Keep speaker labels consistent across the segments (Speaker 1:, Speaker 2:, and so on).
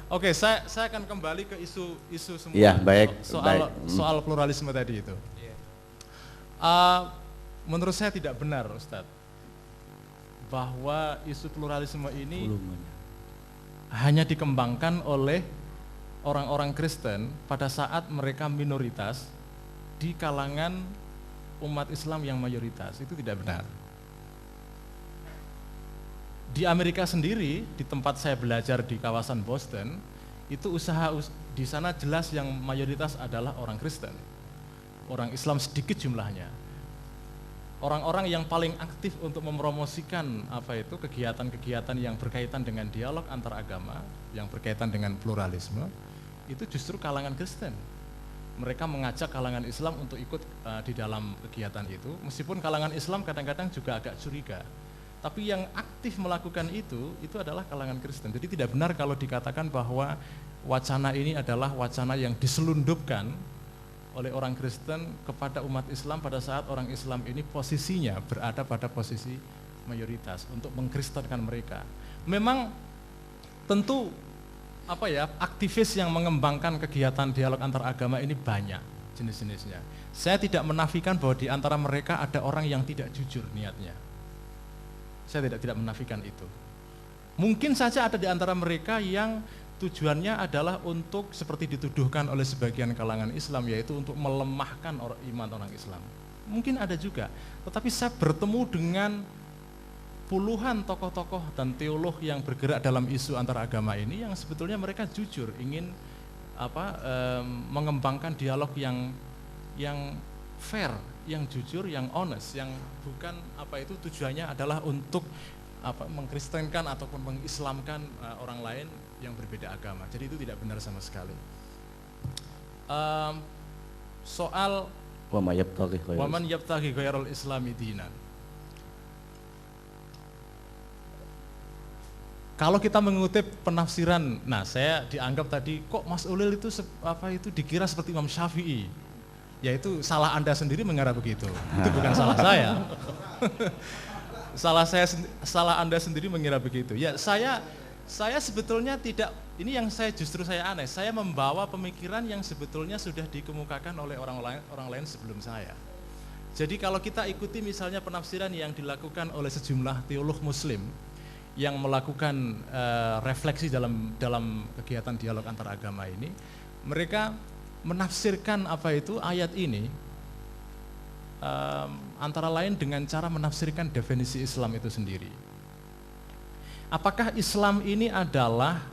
Speaker 1: Oke, saya akan kembali ke isu semula.
Speaker 2: Iya, baik, baik.
Speaker 1: Soal pluralisme tadi itu. Menurut saya tidak benar, Ustadz, bahwa isu pluralisme ini hanya dikembangkan oleh orang-orang Kristen pada saat mereka minoritas di kalangan umat Islam yang mayoritas. Itu tidak benar. Di Amerika sendiri, di tempat saya belajar di kawasan Boston, itu di sana jelas yang mayoritas adalah orang Kristen. Orang Islam sedikit jumlahnya. Orang-orang yang paling aktif untuk mempromosikan kegiatan-kegiatan yang berkaitan dengan dialog antar agama, yang berkaitan dengan pluralisme, itu justru kalangan Kristen. Mereka mengajak kalangan Islam untuk ikut di dalam kegiatan itu, meskipun kalangan Islam kadang-kadang juga agak curiga. Tapi yang aktif melakukan itu adalah kalangan Kristen. Jadi tidak benar kalau dikatakan bahwa wacana ini adalah wacana yang diselundupkan oleh orang Kristen kepada umat Islam pada saat orang Islam ini posisinya berada pada posisi mayoritas untuk mengkristenkan mereka. Memang tentu aktivis yang mengembangkan kegiatan dialog antar agama ini banyak jenis-jenisnya. Saya tidak menafikan bahwa di antara mereka ada orang yang tidak jujur niatnya. Saya tidak menafikan itu. Mungkin saja ada di antara mereka yang tujuannya adalah untuk seperti dituduhkan oleh sebagian kalangan Islam, yaitu untuk melemahkan iman orang Islam. Mungkin ada juga, tetapi saya bertemu dengan puluhan tokoh-tokoh dan teolog yang bergerak dalam isu antaragama ini yang sebetulnya mereka jujur ingin mengembangkan dialog yang fair, yang jujur, yang honest, yang bukan tujuannya adalah untuk mengkristenkan ataupun mengislamkan orang lain yang berbeda agama. Jadi itu tidak benar sama sekali. Soal waman yabtaghi ghairal islami dinan. Kalau kita mengutip penafsiran, saya dianggap tadi kok Mas Ulil itu dikira seperti Imam Syafi'i. Yaitu salah Anda sendiri mengira begitu. Itu bukan salah saya. Salah Anda sendiri mengira begitu. Ya, saya sebetulnya tidak, ini yang justru saya aneh. Saya membawa pemikiran yang sebetulnya sudah dikemukakan oleh orang lain sebelum saya. Jadi kalau kita ikuti misalnya penafsiran yang dilakukan oleh sejumlah teolog Muslim yang melakukan refleksi dalam kegiatan dialog antar agama ini, mereka menafsirkan ayat ini antara lain dengan cara menafsirkan definisi Islam itu sendiri. Apakah Islam ini adalah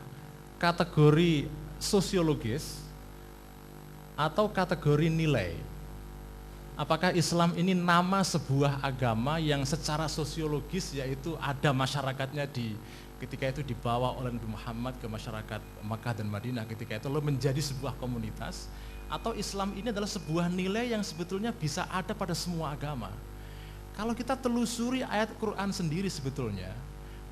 Speaker 1: kategori sosiologis atau kategori nilai? Apakah Islam ini nama sebuah agama yang secara sosiologis, yaitu ada masyarakatnya ketika itu dibawa oleh Nabi Muhammad ke masyarakat Makkah dan Madinah ketika itu lalu menjadi sebuah komunitas, atau Islam ini adalah sebuah nilai yang sebetulnya bisa ada pada semua agama? Kalau kita telusuri ayat Quran sendiri sebetulnya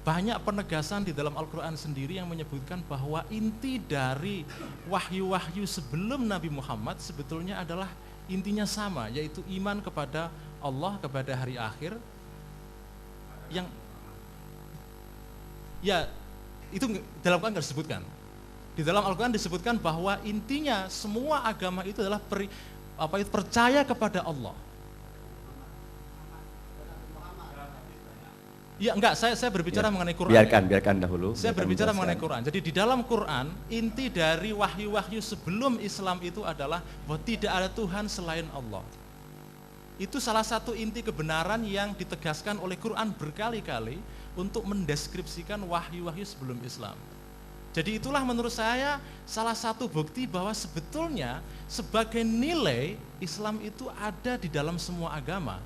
Speaker 1: banyak penegasan di dalam Al-Quran sendiri yang menyebutkan bahwa inti dari wahyu-wahyu sebelum Nabi Muhammad sebetulnya adalah intinya sama, yaitu iman kepada Allah, kepada hari akhir, yang ya itu dalam Al-Quran disebutkan. Di dalam Al-Quran disebutkan bahwa intinya semua agama itu adalah percaya kepada Allah. Ya enggak, saya berbicara mengenai Quran.
Speaker 2: Biarkan dahulu.
Speaker 1: Saya berbicara mengenai Quran. Jadi di dalam Quran, inti dari wahyu-wahyu sebelum Islam itu adalah bahwa tidak ada Tuhan selain Allah. Itu salah satu inti kebenaran yang ditegaskan oleh Quran berkali-kali untuk mendeskripsikan wahyu-wahyu sebelum Islam. Jadi itulah menurut saya salah satu bukti bahwa sebetulnya sebagai nilai Islam itu ada di dalam semua agama.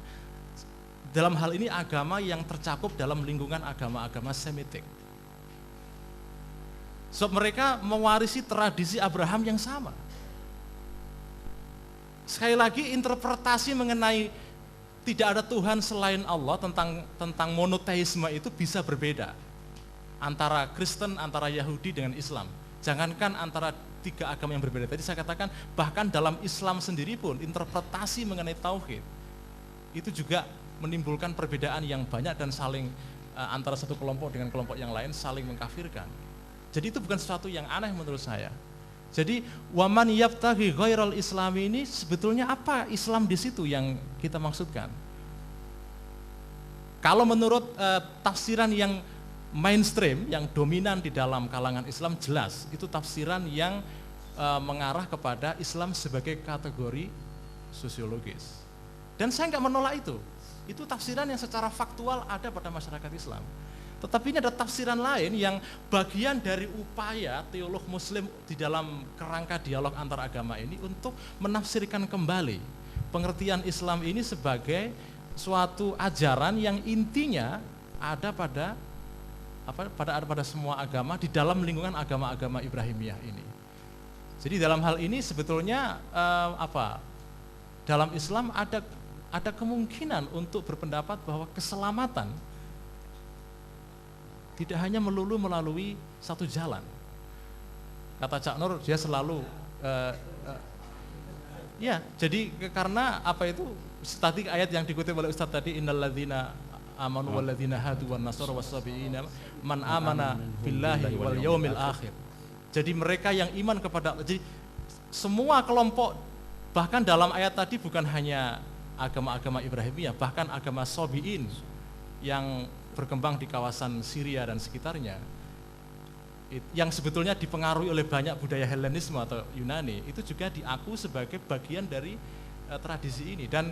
Speaker 1: Dalam hal ini agama yang tercakup dalam lingkungan agama-agama Semitik. Sebab mereka mewarisi tradisi Abraham yang sama. Sekali lagi interpretasi mengenai tidak ada Tuhan selain Allah tentang monoteisme itu bisa berbeda antara Kristen, antara Yahudi dengan Islam. Jangankan antara tiga agama yang berbeda. Tadi saya katakan bahkan dalam Islam sendiri pun interpretasi mengenai tauhid itu juga menimbulkan perbedaan yang banyak dan saling antara satu kelompok dengan kelompok yang lain saling mengkafirkan. Jadi itu bukan sesuatu yang aneh menurut saya. Jadi waman yabtaghi ghairal islami ini sebetulnya apa Islam di situ yang kita maksudkan? Kalau menurut tafsiran yang mainstream, yang dominan di dalam kalangan Islam, jelas itu tafsiran yang mengarah kepada Islam sebagai kategori sosiologis. Dan saya nggak menolak itu tafsiran yang secara faktual ada pada masyarakat Islam. Tetapi ini ada tafsiran lain yang bagian dari upaya teolog muslim di dalam kerangka dialog antar agama ini untuk menafsirkan kembali pengertian Islam ini sebagai suatu ajaran yang intinya ada pada semua agama di dalam lingkungan agama-agama Ibrahimiyah ini. Jadi dalam hal ini sebetulnya dalam Islam ada kemungkinan untuk berpendapat bahwa keselamatan tidak hanya melulu melalui satu jalan. Kata Cak Nur, dia selalu jadi karena tadi ayat yang dikutip oleh Ustaz tadi, innalladzina amanu walladzina hadu wan nasara was-sabiina man amana billahi wal yaumil akhir. Jadi mereka yang iman kepada, jadi semua kelompok, bahkan dalam ayat tadi bukan hanya agama-agama Ibrahimiyah, bahkan agama Sabi'in yang berkembang di kawasan Syria dan sekitarnya, yang sebetulnya dipengaruhi oleh banyak budaya Helenisme atau Yunani, itu juga diaku sebagai bagian dari tradisi ini. Dan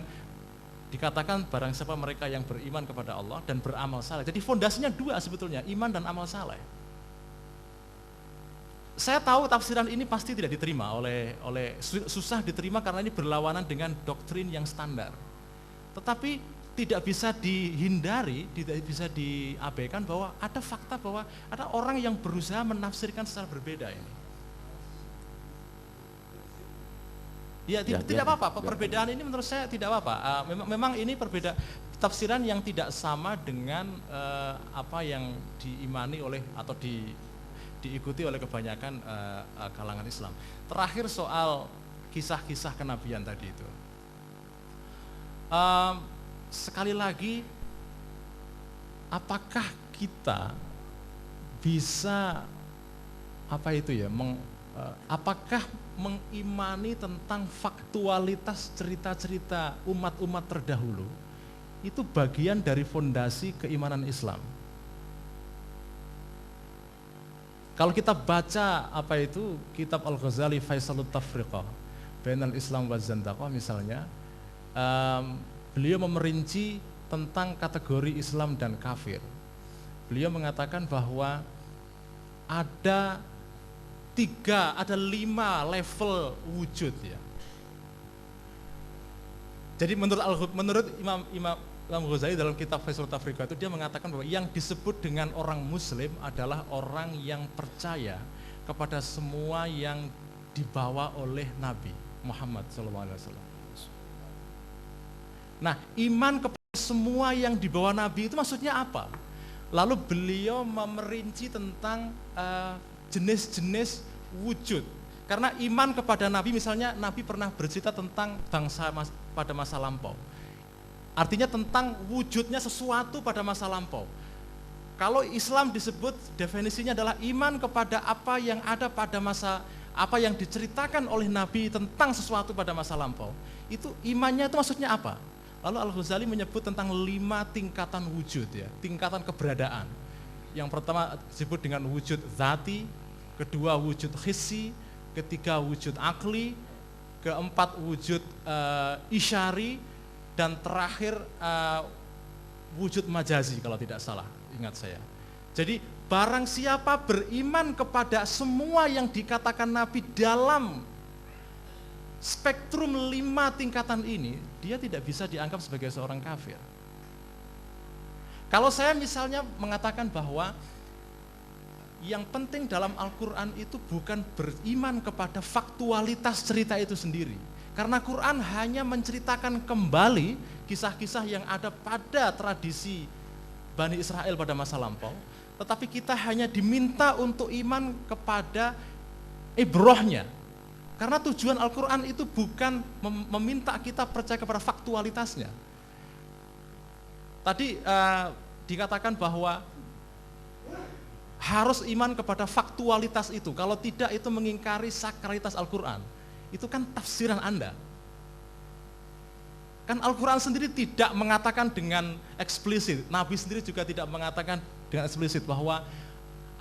Speaker 1: dikatakan barang siapa mereka yang beriman kepada Allah dan beramal saleh. Jadi fondasinya dua sebetulnya, iman dan amal saleh. Saya tahu tafsiran ini pasti tidak diterima susah diterima karena ini berlawanan dengan doktrin yang standar. Tetapi tidak bisa dihindari, tidak bisa diabaikan bahwa ada fakta bahwa ada orang yang berusaha menafsirkan secara berbeda ini. Tidak apa-apa, perbedaan ini menurut saya tidak apa-apa. Memang ini tafsiran yang tidak sama dengan apa yang diimani oleh atau diikuti oleh kebanyakan kalangan Islam. Terakhir soal kisah-kisah kenabian tadi itu. Sekali lagi, apakah kita bisa apakah mengimani tentang faktualitas cerita-cerita umat-umat terdahulu itu bagian dari fondasi keimanan Islam? Kalau kita baca kitab Al-Ghazali Faisalut Tafriqah Bainal Islam wa Zandaqah misalnya, beliau memerinci tentang kategori Islam dan kafir. Beliau mengatakan bahwa ada 5 level wujud ya. Jadi menurut Imam Ghazali dalam kitab Faisalut Tafriqah itu dia mengatakan bahwa yang disebut dengan orang muslim adalah orang yang percaya kepada semua yang dibawa oleh Nabi Muhammad SAW. Nah, iman kepada semua yang dibawa Nabi itu maksudnya apa? Lalu beliau memerinci tentang jenis-jenis wujud. Karena iman kepada Nabi, misalnya Nabi pernah bercerita tentang bangsa pada masa lampau. Artinya tentang wujudnya sesuatu pada masa lampau. Kalau Islam disebut definisinya adalah iman kepada apa yang ada pada apa yang diceritakan oleh Nabi tentang sesuatu pada masa lampau. Itu imannya itu maksudnya apa? Lalu Al-Ghazali menyebut tentang 5 tingkatan wujud ya, tingkatan keberadaan. Yang pertama disebut dengan wujud zati, kedua wujud hissi, ketiga wujud akli, keempat wujud isyari, dan terakhir wujud majazi kalau tidak salah, ingat saya. Jadi barang siapa beriman kepada semua yang dikatakan Nabi dalam spektrum 5 tingkatan ini, dia tidak bisa dianggap sebagai seorang kafir. Kalau saya misalnya mengatakan bahwa yang penting dalam Al-Quran itu bukan beriman kepada faktualitas cerita itu sendiri. Karena Quran hanya menceritakan kembali kisah-kisah yang ada pada tradisi Bani Israel pada masa lampau. Tetapi kita hanya diminta untuk iman kepada ibrohnya. Karena tujuan Al-Quran itu bukan meminta kita percaya kepada faktualitasnya. Tadi dikatakan bahwa harus iman kepada faktualitas itu. Kalau tidak, itu mengingkari sakralitas Al-Quran. Itu kan tafsiran Anda. Kan Al-Quran sendiri tidak mengatakan dengan eksplisit, Nabi sendiri juga tidak mengatakan dengan eksplisit bahwa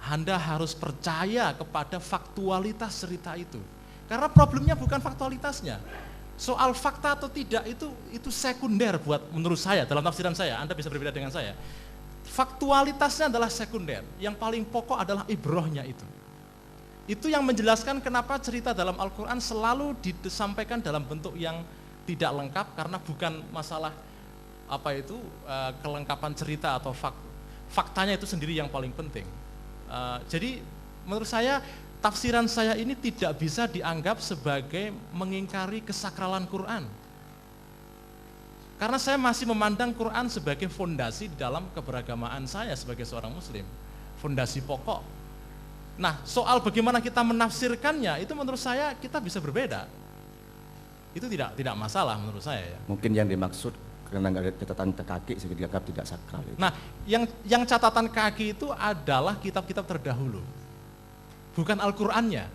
Speaker 1: Anda harus percaya kepada faktualitas cerita itu. Karena problemnya bukan faktualitasnya. Soal fakta atau tidak itu sekunder buat menurut saya, dalam tafsiran saya. Anda bisa berbeda dengan saya. Faktualitasnya adalah sekunder. Yang paling pokok adalah ibrohnya itu. Itu yang menjelaskan kenapa cerita dalam Al-Quran selalu disampaikan dalam bentuk yang tidak lengkap, karena bukan masalah kelengkapan cerita atau faktanya itu sendiri yang paling penting. Jadi menurut saya tafsiran saya ini tidak bisa dianggap sebagai mengingkari kesakralan Quran, karena saya masih memandang Quran sebagai fondasi di dalam keberagamaan saya sebagai seorang Muslim, fondasi pokok. Nah, soal bagaimana kita menafsirkannya itu menurut saya kita bisa berbeda. Itu tidak masalah menurut saya ya.
Speaker 2: Mungkin yang dimaksud karena nggak ada catatan kaki sehingga dianggap tidak sakral.
Speaker 1: Nah, yang catatan kaki itu adalah kitab-kitab terdahulu, bukan Al-Qur'annya.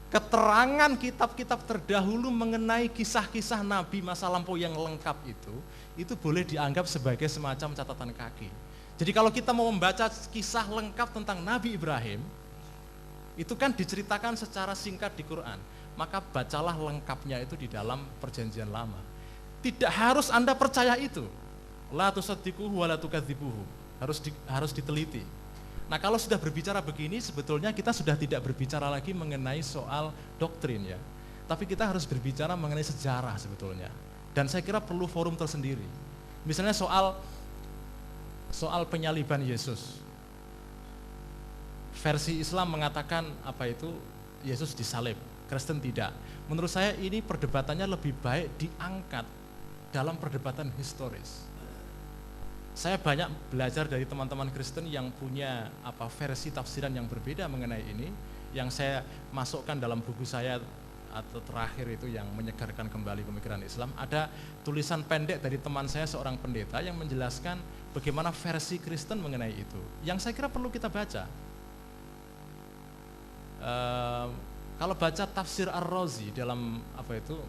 Speaker 1: Keterangan kitab-kitab terdahulu mengenai kisah-kisah Nabi masa lampau yang lengkap itu boleh dianggap sebagai semacam catatan kaki. Jadi kalau kita mau membaca kisah lengkap tentang Nabi Ibrahim, itu kan diceritakan secara singkat di Quran. Maka bacalah lengkapnya itu di dalam Perjanjian Lama. Tidak harus Anda percaya itu. La tusaddiquhu wa la tukadzibuhu. Harus diteliti. Nah, kalau sudah berbicara begini, sebetulnya kita sudah tidak berbicara lagi mengenai soal doktrin ya. Tapi kita harus berbicara mengenai sejarah sebetulnya. Dan saya kira perlu forum tersendiri. Misalnya soal penyaliban Yesus. Versi Islam mengatakan Yesus disalib. Kristen tidak. Menurut saya ini perdebatannya lebih baik diangkat dalam perdebatan historis. Saya banyak belajar dari teman-teman Kristen yang punya versi tafsiran yang berbeda mengenai ini, yang saya masukkan dalam buku saya atau terakhir itu yang menyegarkan kembali pemikiran Islam. Ada tulisan pendek dari teman saya seorang pendeta yang menjelaskan bagaimana versi Kristen mengenai itu, yang saya kira perlu kita baca. Kalau baca tafsir Ar-Razi dalam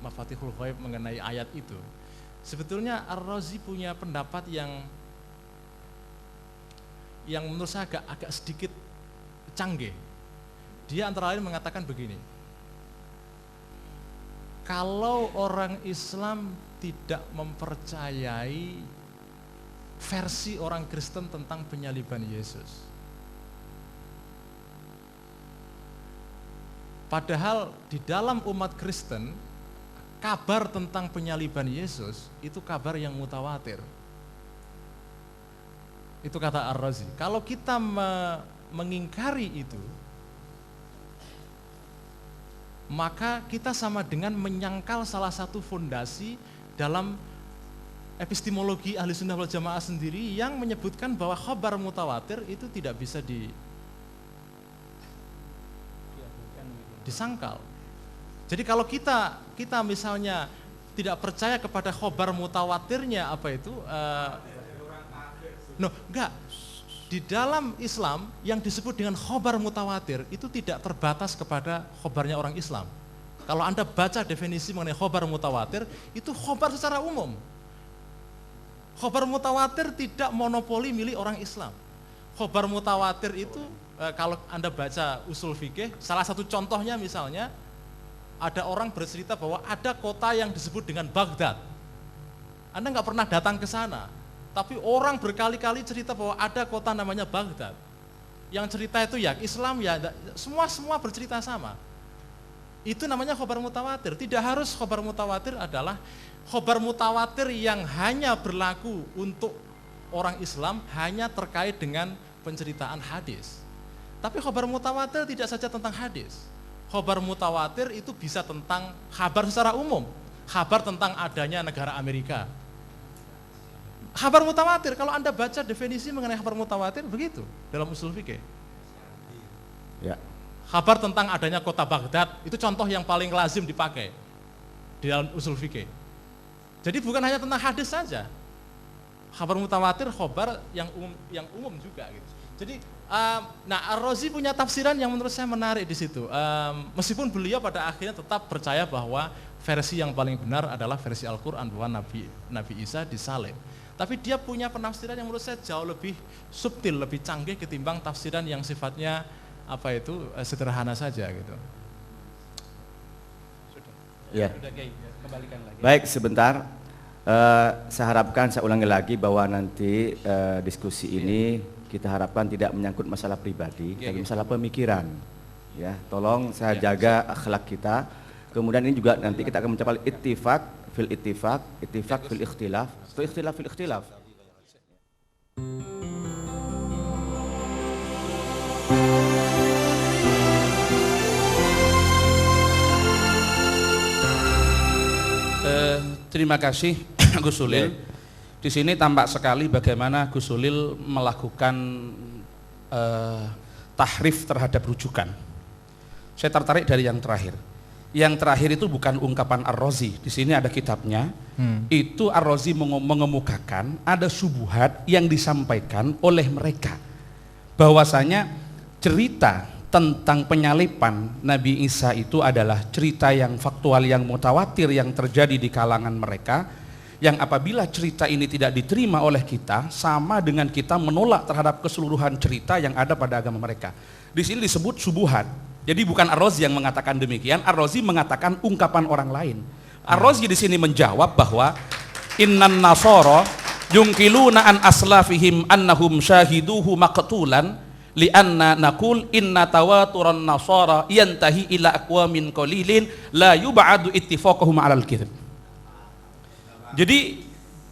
Speaker 1: Mafatihul Ghaib mengenai ayat itu, sebetulnya Ar-Razi punya pendapat yang menurut saya agak sedikit canggih. Dia antara lain mengatakan begini, kalau orang Islam tidak mempercayai versi orang Kristen tentang penyaliban Yesus, padahal di dalam umat Kristen, kabar tentang penyaliban Yesus itu kabar yang mutawatir. Itu kata Ar-Razi. Kalau kita mengingkari itu, maka kita sama dengan menyangkal salah satu fondasi dalam epistemologi Ahlussunnah wal Jamaah sendiri yang menyebutkan bahwa khabar mutawatir itu tidak bisa disangkal. Jadi kalau kita misalnya tidak percaya kepada khobar mutawatirnya enggak. Di dalam Islam yang disebut dengan khobar mutawatir itu tidak terbatas kepada khobarnya orang Islam. Kalau Anda baca definisi mengenai khobar mutawatir, itu khobar secara umum. Khobar mutawatir tidak monopoli milik orang Islam. Khobar mutawatir itu kalau Anda baca usul fikih, salah satu contohnya misalnya ada orang bercerita bahwa ada kota yang disebut dengan Baghdad. Anda nggak pernah datang ke sana, tapi orang berkali-kali cerita bahwa ada kota namanya Baghdad. Yang cerita itu ya Islam ya, semua bercerita sama. Itu namanya khobar mutawatir. Tidak harus khobar mutawatir adalah khobar mutawatir yang hanya berlaku untuk orang Islam, hanya terkait dengan penceritaan hadis. Tapi khobar mutawatir tidak saja tentang hadis. Khobar mutawatir itu bisa tentang kabar secara umum, kabar tentang adanya negara Amerika. Kabar mutawatir, kalau Anda baca definisi mengenai kabar mutawatir begitu dalam usul fikih.
Speaker 2: Ya.
Speaker 1: Kabar tentang adanya kota Baghdad itu contoh yang paling lazim dipakai di dalam usul fikih. Jadi bukan hanya tentang hadis saja. Kabar mutawatir, khobar yang umum juga gitu. Jadi, nah Ar-Razi punya tafsiran yang menurut saya menarik di situ. Meskipun beliau pada akhirnya tetap percaya bahwa versi yang paling benar adalah versi Al-Quran bahwa Nabi Isa disalib. Tapi dia punya penafsiran yang menurut saya jauh lebih subtil, lebih canggih ketimbang tafsiran yang sifatnya sederhana saja gitu.
Speaker 2: Ya.
Speaker 3: Sudah kembalikan lagi.
Speaker 2: Baik, sebentar. Saya harapkan, saya ulangi lagi bahwa nanti diskusi ini kita harapkan tidak menyangkut masalah pribadi, tapi masalah pemikiran. Ya, tolong saya jaga akhlak kita. Kemudian ini juga nanti kita akan mencapai ittifaq fil ikhtilaf, atau ikhtilaf fil ikhtilaf.
Speaker 3: Terima kasih Gus Ulil. Di sini tampak sekali bagaimana Gus Ulil melakukan tahrif terhadap rujukan. Saya tertarik dari yang terakhir. Yang terakhir itu bukan ungkapan Ar-Razi. Di sini ada kitabnya. Itu Ar-Razi mengemukakan ada subuhat yang disampaikan oleh mereka. Bahwasanya cerita tentang penyalipan Nabi Isa itu adalah cerita yang faktual, yang mutawatir, yang terjadi di kalangan mereka, yang apabila cerita ini tidak diterima oleh kita, sama dengan kita menolak terhadap keseluruhan cerita yang ada pada agama mereka. Di sini disebut subuhat. Jadi bukan Ar-Razi yang mengatakan demikian, Ar-Razi mengatakan ungkapan orang lain. Ar-Razi di sini menjawab bahwa innan nasara yungkiluna an aslafihim annahum syahiduhu maqtulan lianna naqul inna tawaturan nasara yantahi ila aqwamin qalilin la yub'adu ittifaqahum 'alal kadzib. Jadi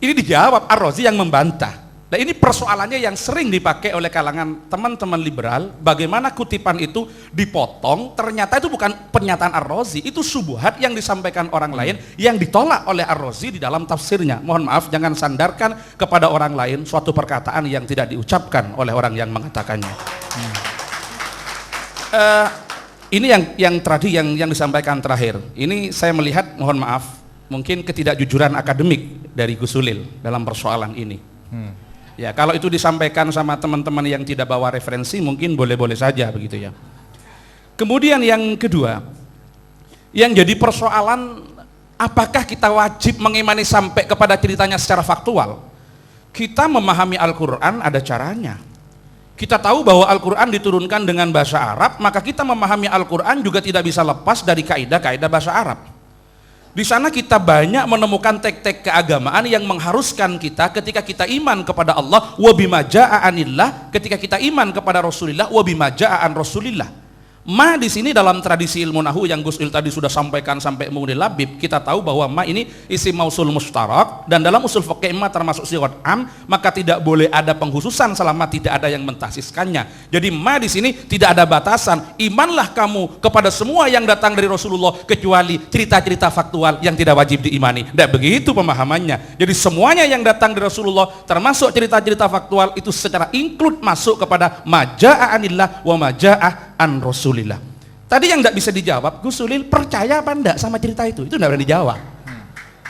Speaker 3: ini dijawab Ar-Razi yang membantah. Nah, ini persoalannya yang sering dipakai oleh kalangan teman-teman liberal, bagaimana kutipan itu dipotong, ternyata itu bukan pernyataan Ar-Razi, itu subuhat yang disampaikan orang lain yang ditolak oleh Ar-Razi di dalam tafsirnya. Mohon maaf, jangan sandarkan kepada orang lain suatu perkataan yang tidak diucapkan oleh orang yang mengatakannya. Ini yang tadi yang disampaikan terakhir. Ini saya melihat, mohon maaf, mungkin ketidakjujuran akademik dari Gus Ulil dalam persoalan ini. Ya, kalau itu disampaikan sama teman-teman yang tidak bawa referensi mungkin boleh-boleh saja begitu ya. Kemudian yang kedua, yang jadi persoalan, apakah kita wajib mengimani sampai kepada ceritanya secara faktual? Kita memahami Al-Quran ada caranya. Kita tahu bahwa Al-Quran diturunkan dengan bahasa Arab, maka kita memahami Al-Quran juga tidak bisa lepas dari kaidah-kaidah bahasa Arab. Di sana kita banyak menemukan tek-tek keagamaan yang mengharuskan kita ketika kita iman kepada Allah wa bima jaa anillah, ketika kita iman kepada Rasulillah wa bima jaa an Rasulillah. Ma di sini dalam tradisi ilmu nahu yang Gus Il tadi sudah sampaikan sampai mudil labib, kita tahu bahwa ma ini isim mausul mustarak, dan dalam usul fikih ma termasuk sigat am, maka tidak boleh ada penghususan selama tidak ada yang mentasiskannya. Jadi ma di sini tidak ada batasan. Imanlah kamu kepada semua yang datang dari Rasulullah kecuali cerita-cerita faktual yang tidak wajib diimani. Tidak begitu pemahamannya. Jadi semuanya yang datang dari Rasulullah termasuk cerita-cerita faktual itu secara include masuk kepada ma jaa anillah wa ma jaa an Rasulillah. Tadi yang tidak bisa dijawab, Gus Ulil percaya apa enggak sama cerita itu? Itu tidak bisa dijawab.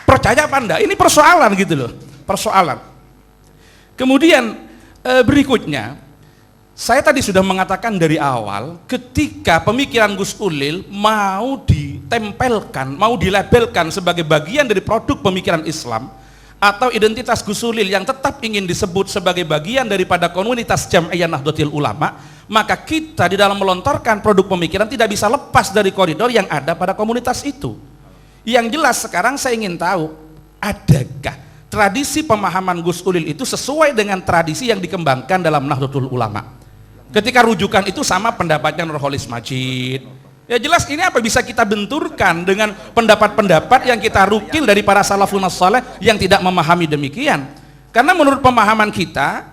Speaker 3: Percaya apa enggak? Ini persoalan gitu loh, persoalan. Kemudian berikutnya, saya tadi sudah mengatakan dari awal, ketika pemikiran Gus Ulil mau ditempelkan, mau dilabelkan sebagai bagian dari produk pemikiran Islam, atau identitas Gus Ulil yang tetap ingin disebut sebagai bagian daripada komunitas Jam'iyah Nahdlatul Ulama, maka kita di dalam melontarkan produk pemikiran tidak bisa lepas dari koridor yang ada pada komunitas itu. Yang jelas sekarang saya ingin tahu, adakah tradisi pemahaman Gus Ulil itu sesuai dengan tradisi yang dikembangkan dalam Nahdlatul Ulama? Ketika rujukan itu sama pendapatnya Nurholis Majid, ya jelas ini apa bisa kita benturkan dengan pendapat-pendapat yang kita rukil dari para salafun saleh yang tidak memahami demikian. Karena menurut pemahaman kita,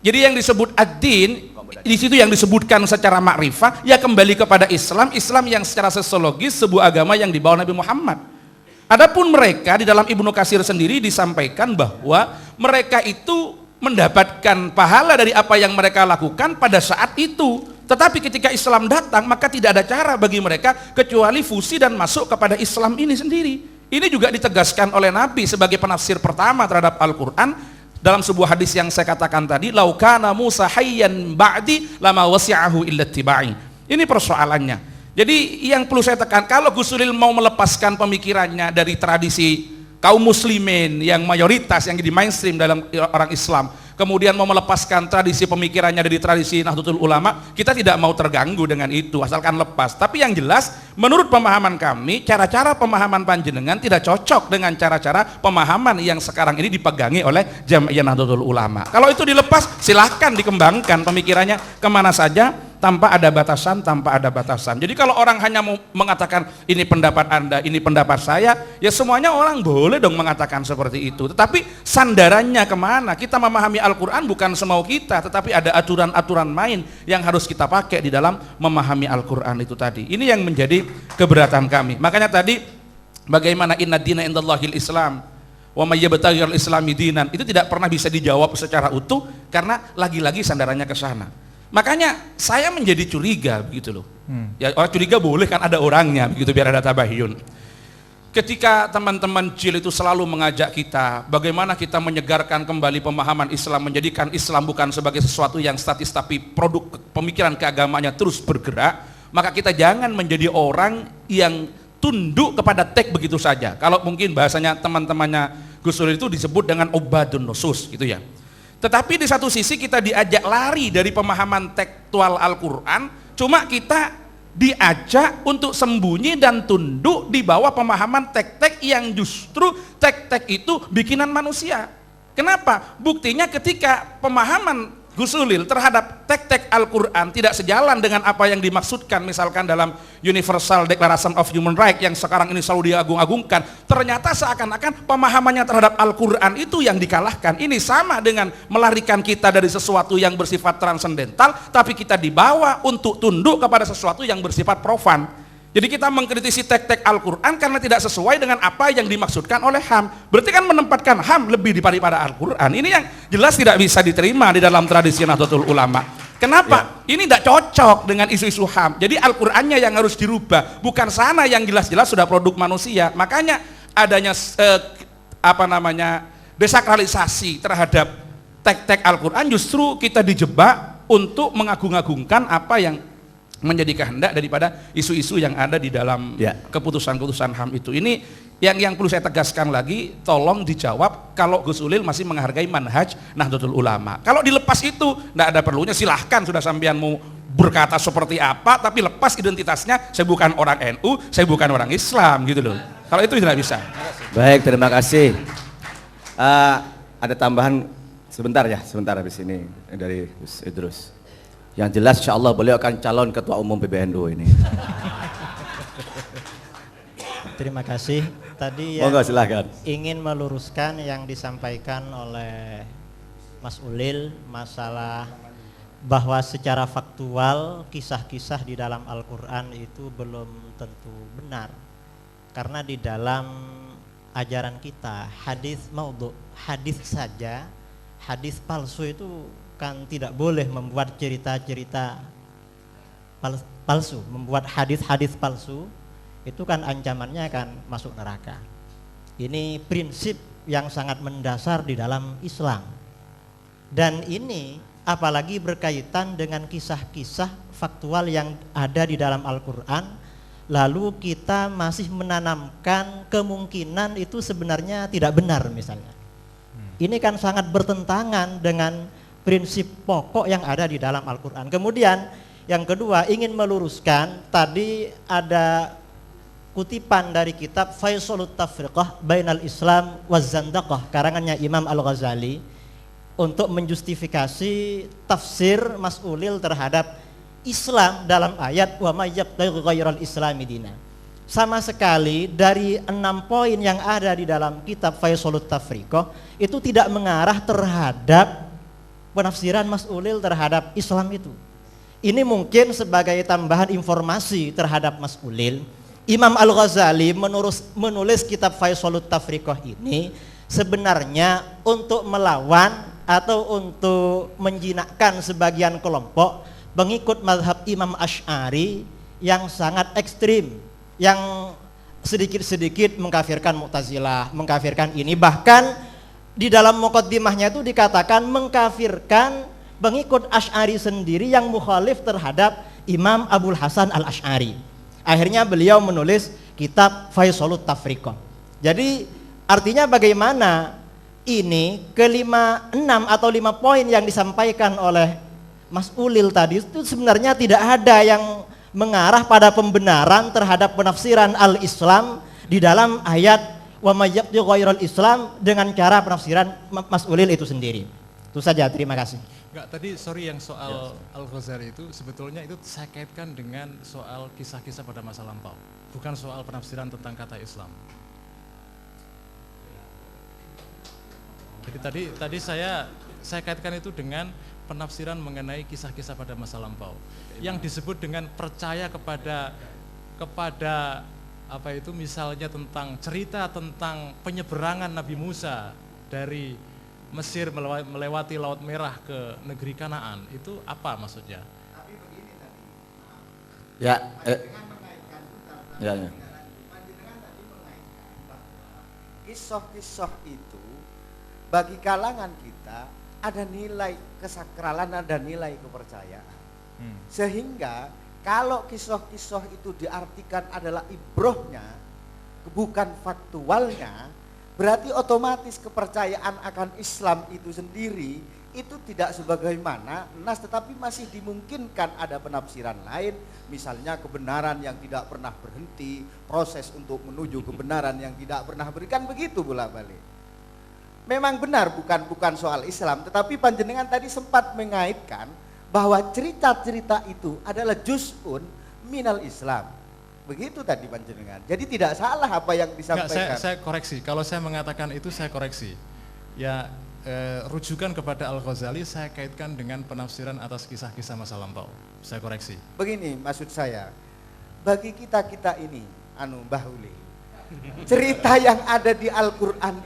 Speaker 3: jadi yang disebut ad-din di situ yang disebutkan secara makrifah ya kembali kepada Islam, Islam yang secara sosiologis sebuah agama yang dibawa Nabi Muhammad. Adapun mereka di dalam Ibnu Katsir sendiri disampaikan bahwa mereka itu mendapatkan pahala dari apa yang mereka lakukan pada saat itu. Tetapi ketika Islam datang maka tidak ada cara bagi mereka kecuali fusi dan masuk kepada Islam ini sendiri. Ini juga ditegaskan oleh Nabi sebagai penafsir pertama terhadap Al-Quran dalam sebuah hadis yang saya katakan tadi, laukana Musa hayyan ba'di lama wasi'ahu illa tibai. Ini persoalannya. Jadi yang perlu saya tekan, kalau Gus Solil mau melepaskan pemikirannya dari tradisi kaum muslimin yang mayoritas, yang jadi mainstream dalam orang Islam, kemudian mau melepaskan tradisi pemikirannya dari tradisi Nahdlatul Ulama, kita tidak mau terganggu dengan itu, asalkan lepas. Tapi yang jelas, menurut pemahaman kami, cara-cara pemahaman panjenengan tidak cocok dengan cara-cara pemahaman yang sekarang ini dipegangi oleh Jamiah Nahdlatul Ulama. Kalau itu dilepas, silahkan dikembangkan pemikirannya kemana saja, tanpa ada batasan, tanpa ada batasan. Jadi kalau orang hanya mau mengatakan ini pendapat Anda, ini pendapat saya, ya semuanya orang boleh dong mengatakan seperti itu. Tetapi sandarannya kemana? Kita memahami Al-Quran bukan semau kita, tetapi ada aturan-aturan main yang harus kita pakai di dalam memahami Al-Quran itu tadi. Ini yang menjadi keberatan kami. Makanya tadi bagaimana inna dina indallahil Islam wa may yabtaghil islami dinan, itu tidak pernah bisa dijawab secara utuh karena lagi-lagi sandarannya ke sana. Makanya saya menjadi curiga begitu loh. Ya orang curiga boleh kan, ada orangnya begitu, biar ada tabayun. Ketika teman-teman CIL itu selalu mengajak kita bagaimana kita menyegarkan kembali pemahaman Islam, menjadikan Islam bukan sebagai sesuatu yang statis tapi produk pemikiran keagamanya terus bergerak, maka kita jangan menjadi orang yang tunduk kepada teks begitu saja. Kalau mungkin bahasanya teman-temannya Gus Solil itu disebut dengan obadun nusus gitu ya. Tetapi di satu sisi kita diajak lari dari pemahaman tekstual Al-Quran, cuma kita diajak untuk sembunyi dan tunduk di bawah pemahaman tek-tek yang justru tek-tek itu bikinan manusia. Kenapa? Buktinya ketika pemahaman Gus Solil terhadap tek-tek Al-Quran tidak sejalan dengan apa yang dimaksudkan misalkan dalam Universal Declaration of Human Rights yang sekarang ini selalu diagung-agungkan, ternyata seakan-akan pemahamannya terhadap Al-Quran itu yang dikalahkan. Ini sama dengan melarikan kita dari sesuatu yang bersifat transendental, tapi kita dibawa untuk tunduk kepada sesuatu yang bersifat profan. Jadi kita mengkritisi tek-tek Al-Quran karena tidak sesuai dengan apa yang dimaksudkan oleh HAM. Berarti kan menempatkan HAM lebih daripada Al-Quran. Ini yang jelas tidak bisa diterima di dalam tradisi Nahdlatul Ulama. Kenapa? Ya. Ini tidak cocok dengan isu-isu HAM. Jadi Al-Qurannya yang harus dirubah, bukan sana yang jelas-jelas sudah produk manusia. Makanya adanya desakralisasi terhadap tek-tek Al-Quran, justru kita dijebak untuk mengagung-agungkan apa yang menjadi kehendak daripada isu-isu yang ada di dalam keputusan-keputusan HAM itu. Ini yang perlu saya tegaskan lagi, tolong dijawab kalau Gus Solil masih menghargai manhaj Nahdlatul Ulama. Kalau dilepas itu tidak ada perlunya, silahkan, sudah sampean mau berkata seperti apa, tapi lepas identitasnya, saya bukan orang NU, saya bukan orang Islam gitu loh. Kalau itu tidak bisa.
Speaker 2: Baik, terima kasih. Ada tambahan sebentar habis ini dari Gus Idrus. Yang jelas insya Allah beliau akan calon ketua umum PBNU ini.
Speaker 4: Terima kasih. Tadi
Speaker 2: silakan.
Speaker 4: Ingin meluruskan yang disampaikan oleh Mas Ulil, masalah bahwa secara faktual kisah-kisah di dalam Al-Quran itu belum tentu benar. Karena di dalam ajaran kita hadis maudhu, hadis saja, hadis palsu itu kan tidak boleh membuat cerita-cerita palsu, membuat hadis-hadis palsu, itu kan ancamannya akan masuk neraka. Ini prinsip yang sangat mendasar di dalam Islam. Dan ini apalagi berkaitan dengan kisah-kisah faktual yang ada di dalam Al-Quran, lalu kita masih menanamkan kemungkinan itu sebenarnya tidak benar misalnya. Ini kan sangat bertentangan dengan prinsip pokok yang ada di dalam Al-Quran. Kemudian yang kedua, ingin meluruskan, tadi ada kutipan dari kitab Faisalut Tafriqah Bainal Islam waz Zandaqah karangannya Imam Al-Ghazali untuk menjustifikasi tafsir Mas Ulil terhadap Islam dalam ayat wa may yabtaghi ghairal islami dina. Sama sekali dari 6 poin yang ada di dalam kitab Faisalut Tafriqah itu tidak mengarah terhadap penafsiran Mas Ulil terhadap Islam itu. Ini mungkin sebagai tambahan informasi terhadap Mas Ulil. Imam Al-Ghazali menulis kitab Faisalut Tafriqah ini sebenarnya untuk melawan atau untuk menjinakkan sebagian kelompok pengikut mazhab Imam Asy'ari yang sangat ekstrim, yang sedikit-sedikit mengkafirkan Mu'tazilah, mengkafirkan ini, bahkan di dalam muqaddimahnya itu dikatakan mengkafirkan pengikut Asy'ari sendiri yang mukhalif terhadap Imam Abul Hasan Al-Asy'ari. Akhirnya beliau menulis kitab Faisalut Tafriqah. Jadi artinya bagaimana ini enam atau 5 poin yang disampaikan oleh Mas Ulil tadi itu sebenarnya tidak ada yang mengarah pada pembenaran terhadap penafsiran al-Islam di dalam ayat wa may yabtaghi ghairal Islam dengan cara penafsiran Mas Ulil itu sendiri. Itu saja, terima kasih.
Speaker 1: Enggak, tadi sorry yang soal Al-Ghazali itu sebetulnya itu saya kaitkan dengan soal kisah-kisah pada masa lampau, bukan soal penafsiran tentang kata Islam. Jadi tadi saya kaitkan itu dengan penafsiran mengenai kisah-kisah pada masa lampau yang disebut dengan percaya kepada apa itu misalnya tentang cerita tentang penyeberangan Nabi Musa dari Mesir melewati Laut Merah ke negeri Kanaan, itu apa maksudnya?
Speaker 2: Ya,
Speaker 5: kisah-kisah itu bagi kalangan kita ada nilai kesakralan, ada nilai kepercayaan. Sehingga kalau kisah-kisah itu diartikan adalah ibrohnya, bukan faktualnya, berarti otomatis kepercayaan akan Islam itu sendiri itu tidak sebagaimana nas, tetapi masih dimungkinkan ada penafsiran lain, misalnya kebenaran yang tidak pernah berhenti, proses untuk menuju kebenaran yang tidak pernah berikan, begitu bolak-balik. Memang benar bukan soal Islam, tetapi panjenengan tadi sempat mengaitkan bahwa cerita-cerita itu adalah juz'un minal Islam. Begitu tadi panjenengan. Jadi tidak salah apa yang disampaikan.
Speaker 1: Enggak, saya koreksi. Kalau saya mengatakan itu saya koreksi. Ya rujukan kepada Al-Ghazali saya kaitkan dengan penafsiran atas kisah-kisah masa lampau. Saya koreksi.
Speaker 5: Begini maksud saya, bagi kita ini, Mbah Uli, cerita yang ada di Al-Quran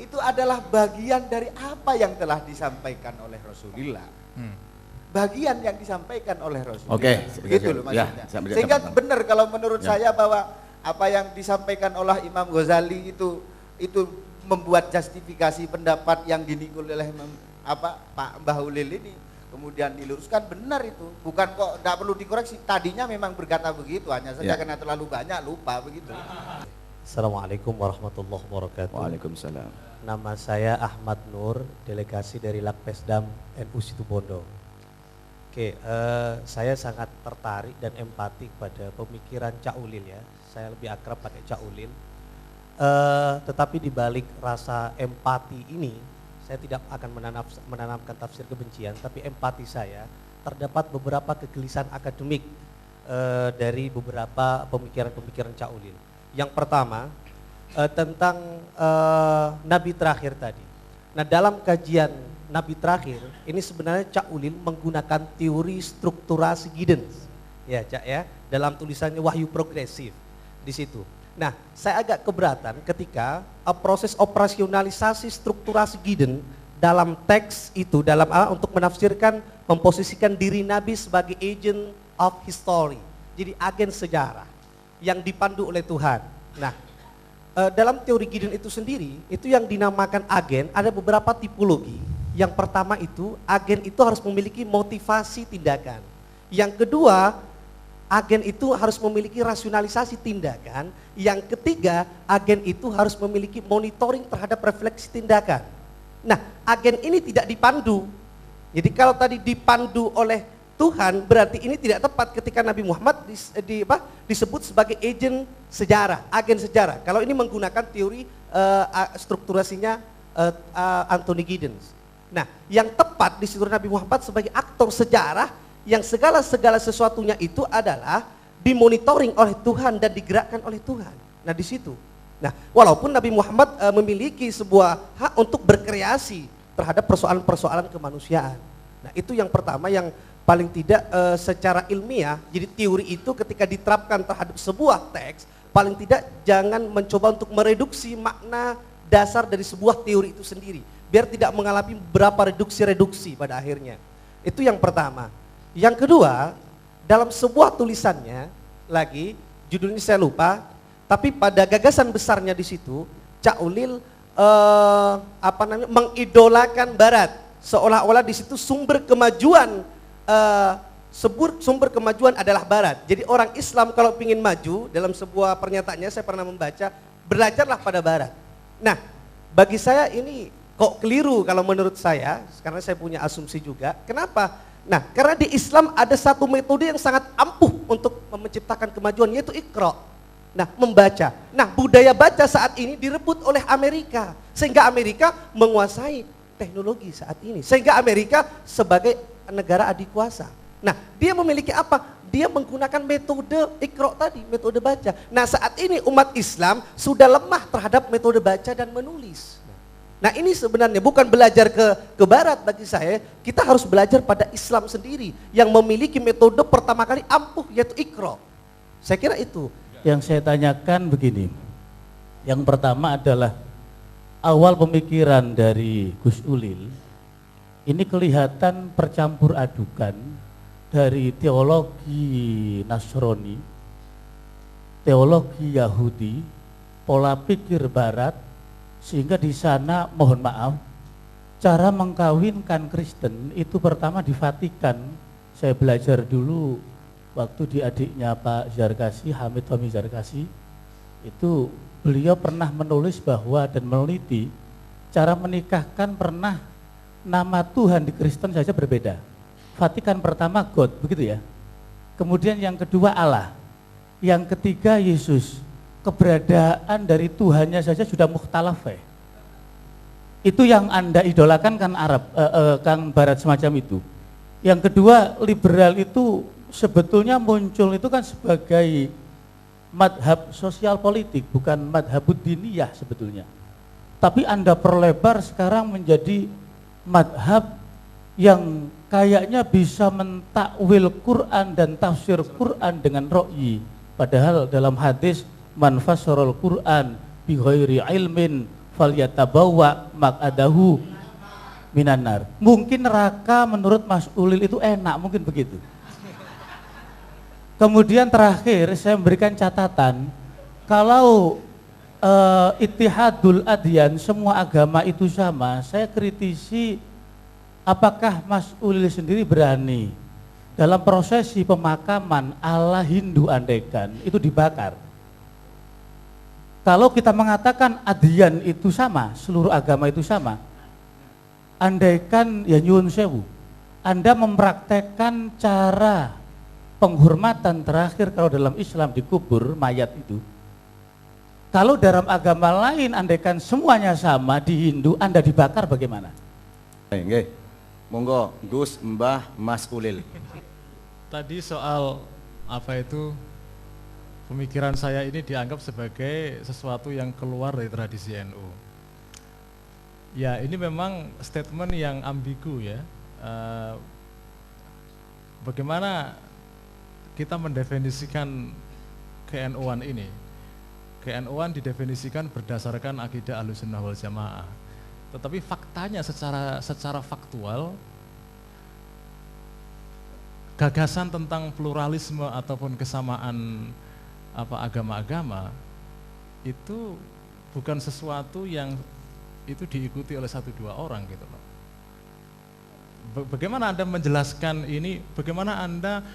Speaker 5: itu adalah bagian dari apa yang telah disampaikan oleh Rasulullah. Bagian yang disampaikan oleh Rasulullah.
Speaker 2: Oke,
Speaker 5: gitu loh maksudnya. Sehingga benar kalau menurut saya bahwa apa yang disampaikan oleh Imam Ghazali itu membuat justifikasi pendapat yang dinikul oleh Pak Mbah Ulil ini, kemudian diluruskan, benar itu, bukan kok tidak perlu dikoreksi. Tadinya memang berkata begitu, hanya saja karena terlalu banyak lupa begitu.
Speaker 6: Assalamualaikum warahmatullahi wabarakatuh.
Speaker 2: Waalaikumsalam.
Speaker 6: Nama saya Ahmad Nur, delegasi dari Lakpesdam NU Situbondo. Oke, saya sangat tertarik dan empati pada pemikiran Cak Ulil ya. Saya lebih akrab pakai Cak Ulil. Tetapi di balik rasa empati ini, saya tidak akan menanamkan tafsir kebencian, tapi empati saya terdapat beberapa kegelisahan akademik dari beberapa pemikiran-pemikiran Cak Ulil. Yang pertama tentang Nabi terakhir tadi. Nah, dalam kajian Nabi terakhir ini sebenarnya Cak Ulil menggunakan teori strukturasi guidance, ya Cak ya, dalam tulisannya Wahyu Progresif di situ. Nah, saya agak keberatan ketika proses operasionalisasi strukturasi guidance dalam teks itu untuk menafsirkan, memposisikan diri Nabi sebagai agent of history, jadi agen sejarah yang dipandu oleh Tuhan. Nah, dalam teori Gideon itu sendiri, itu yang dinamakan agen, ada beberapa tipologi. Yang pertama itu, agen itu harus memiliki motivasi tindakan. Yang kedua, agen itu harus memiliki rasionalisasi tindakan. Yang ketiga, agen itu harus memiliki monitoring terhadap refleksi tindakan. Nah, agen ini tidak dipandu. Jadi kalau tadi dipandu oleh Tuhan, berarti ini tidak tepat ketika Nabi Muhammad disebut sebagai agent sejarah, agen sejarah. Kalau ini menggunakan teori strukturasinya Anthony Giddens. Nah, yang tepat di situ Nabi Muhammad sebagai aktor sejarah yang segala sesuatunya itu adalah dimonitoring oleh Tuhan dan digerakkan oleh Tuhan. Nah, di situ. Nah, walaupun Nabi Muhammad memiliki sebuah hak untuk berkreasi terhadap persoalan-persoalan kemanusiaan. Nah, itu yang pertama yang paling tidak secara ilmiah, jadi teori itu ketika diterapkan terhadap sebuah teks, paling tidak jangan mencoba untuk mereduksi makna dasar dari sebuah teori itu sendiri, biar tidak mengalami beberapa reduksi pada akhirnya. Itu yang pertama. Yang kedua, dalam sebuah tulisannya, lagi judulnya saya lupa, tapi pada gagasan besarnya di situ, Cak Ulil mengidolakan Barat, seolah-olah di situ sumber kemajuan sumber kemajuan adalah Barat. Jadi orang Islam kalau ingin maju, dalam sebuah pernyataannya saya pernah membaca, belajarlah pada Barat. Nah, bagi saya ini kok keliru kalau menurut saya, karena saya punya asumsi juga. Kenapa? Nah, karena di Islam ada satu metode yang sangat ampuh untuk menciptakan kemajuan, yaitu Iqra. Nah, membaca. Nah, budaya baca saat ini direbut oleh Amerika, sehingga Amerika menguasai teknologi saat ini, sehingga Amerika sebagai negara adikuasa. Nah, dia memiliki apa? Dia menggunakan metode Iqra tadi, metode baca. Nah, saat ini umat Islam sudah lemah terhadap metode baca dan menulis. Nah, ini sebenarnya bukan belajar ke barat bagi saya, kita harus belajar pada Islam sendiri yang memiliki metode pertama kali ampuh, yaitu Iqra. Saya kira itu.
Speaker 7: Yang saya tanyakan begini, yang pertama adalah awal pemikiran dari Gus Ulil, ini kelihatan percampur adukan dari teologi Nasrani, teologi Yahudi, pola pikir Barat, sehingga di sana mohon maaf, cara mengkawinkan Kristen itu pertama di Vatikan. Saya belajar dulu waktu di adiknya Pak Zarkasi, Hamid Fahmi Zarkasi, itu beliau pernah menulis bahwa dan meneliti cara menikahkan pernah nama Tuhan di Kristen saja berbeda. Vatikan pertama God, begitu ya. Kemudian yang kedua Allah. Yang ketiga Yesus. Keberadaan dari Tuhannya saja sudah mukhtalaf. Itu yang Anda idolakan kan Arab, kan Barat semacam itu. Yang kedua, liberal itu sebetulnya muncul itu kan sebagai madhab sosial politik, bukan madhabud diniyah sebetulnya. Tapi Anda perlebar sekarang menjadi madhab yang kayaknya bisa mentakwil Quran dan tafsir Quran dengan ro'yi. Padahal dalam hadis man fassarul Quran bi ghairi ilmin falyatabawa maq'adahu minan nar. Mungkin neraka menurut Mas Ulil itu enak, mungkin begitu. Kemudian terakhir saya memberikan catatan, kalau ittihadul adyan, semua agama itu sama, saya kritisi apakah Mas Ulil sendiri berani dalam prosesi pemakaman ala Hindu andaikan itu dibakar. Kalau kita mengatakan adyan itu sama, seluruh agama itu sama, andaikan ya nyuwun sewu, Anda mempraktekkan cara penghormatan terakhir kalau dalam Islam dikubur mayat itu. Kalau dalam agama lain andaikan semuanya sama di Hindu, Anda dibakar bagaimana?
Speaker 2: Nggih. Monggo Gus Mbah Mas Ulil.
Speaker 1: Tadi soal apa itu, pemikiran saya ini dianggap sebagai sesuatu yang keluar dari tradisi NU. Ya, ini memang statement yang ambigu ya. Bagaimana kita mendefinisikan ke-NU-an ini? Ke-NU-an didefinisikan berdasarkan akidah Ahlussunnah wal Jamaah. Tetapi faktanya secara faktual, gagasan tentang pluralisme ataupun kesamaan agama-agama itu bukan sesuatu yang itu diikuti oleh 1-2 orang gitu loh. Bagaimana Anda menjelaskan ini? Bagaimana Anda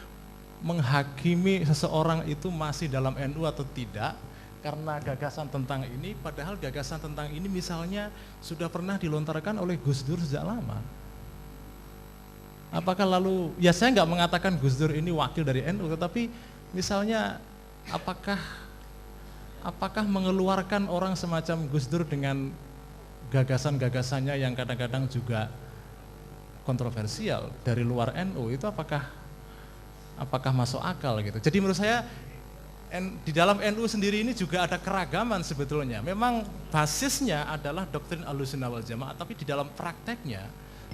Speaker 1: menghakimi seseorang itu masih dalam NU atau tidak karena gagasan tentang ini, padahal gagasan tentang ini misalnya sudah pernah dilontarkan oleh Gus Dur sejak lama. Apakah lalu, ya saya nggak mengatakan Gus Dur ini wakil dari NU, tetapi misalnya apakah mengeluarkan orang semacam Gus Dur dengan gagasan-gagasannya yang kadang-kadang juga kontroversial dari luar NU itu apakah masuk akal gitu. Jadi menurut saya di dalam NU sendiri ini juga ada keragaman sebetulnya. Memang basisnya adalah doktrin Ahlussunnah wal Jamaah, tapi di dalam prakteknya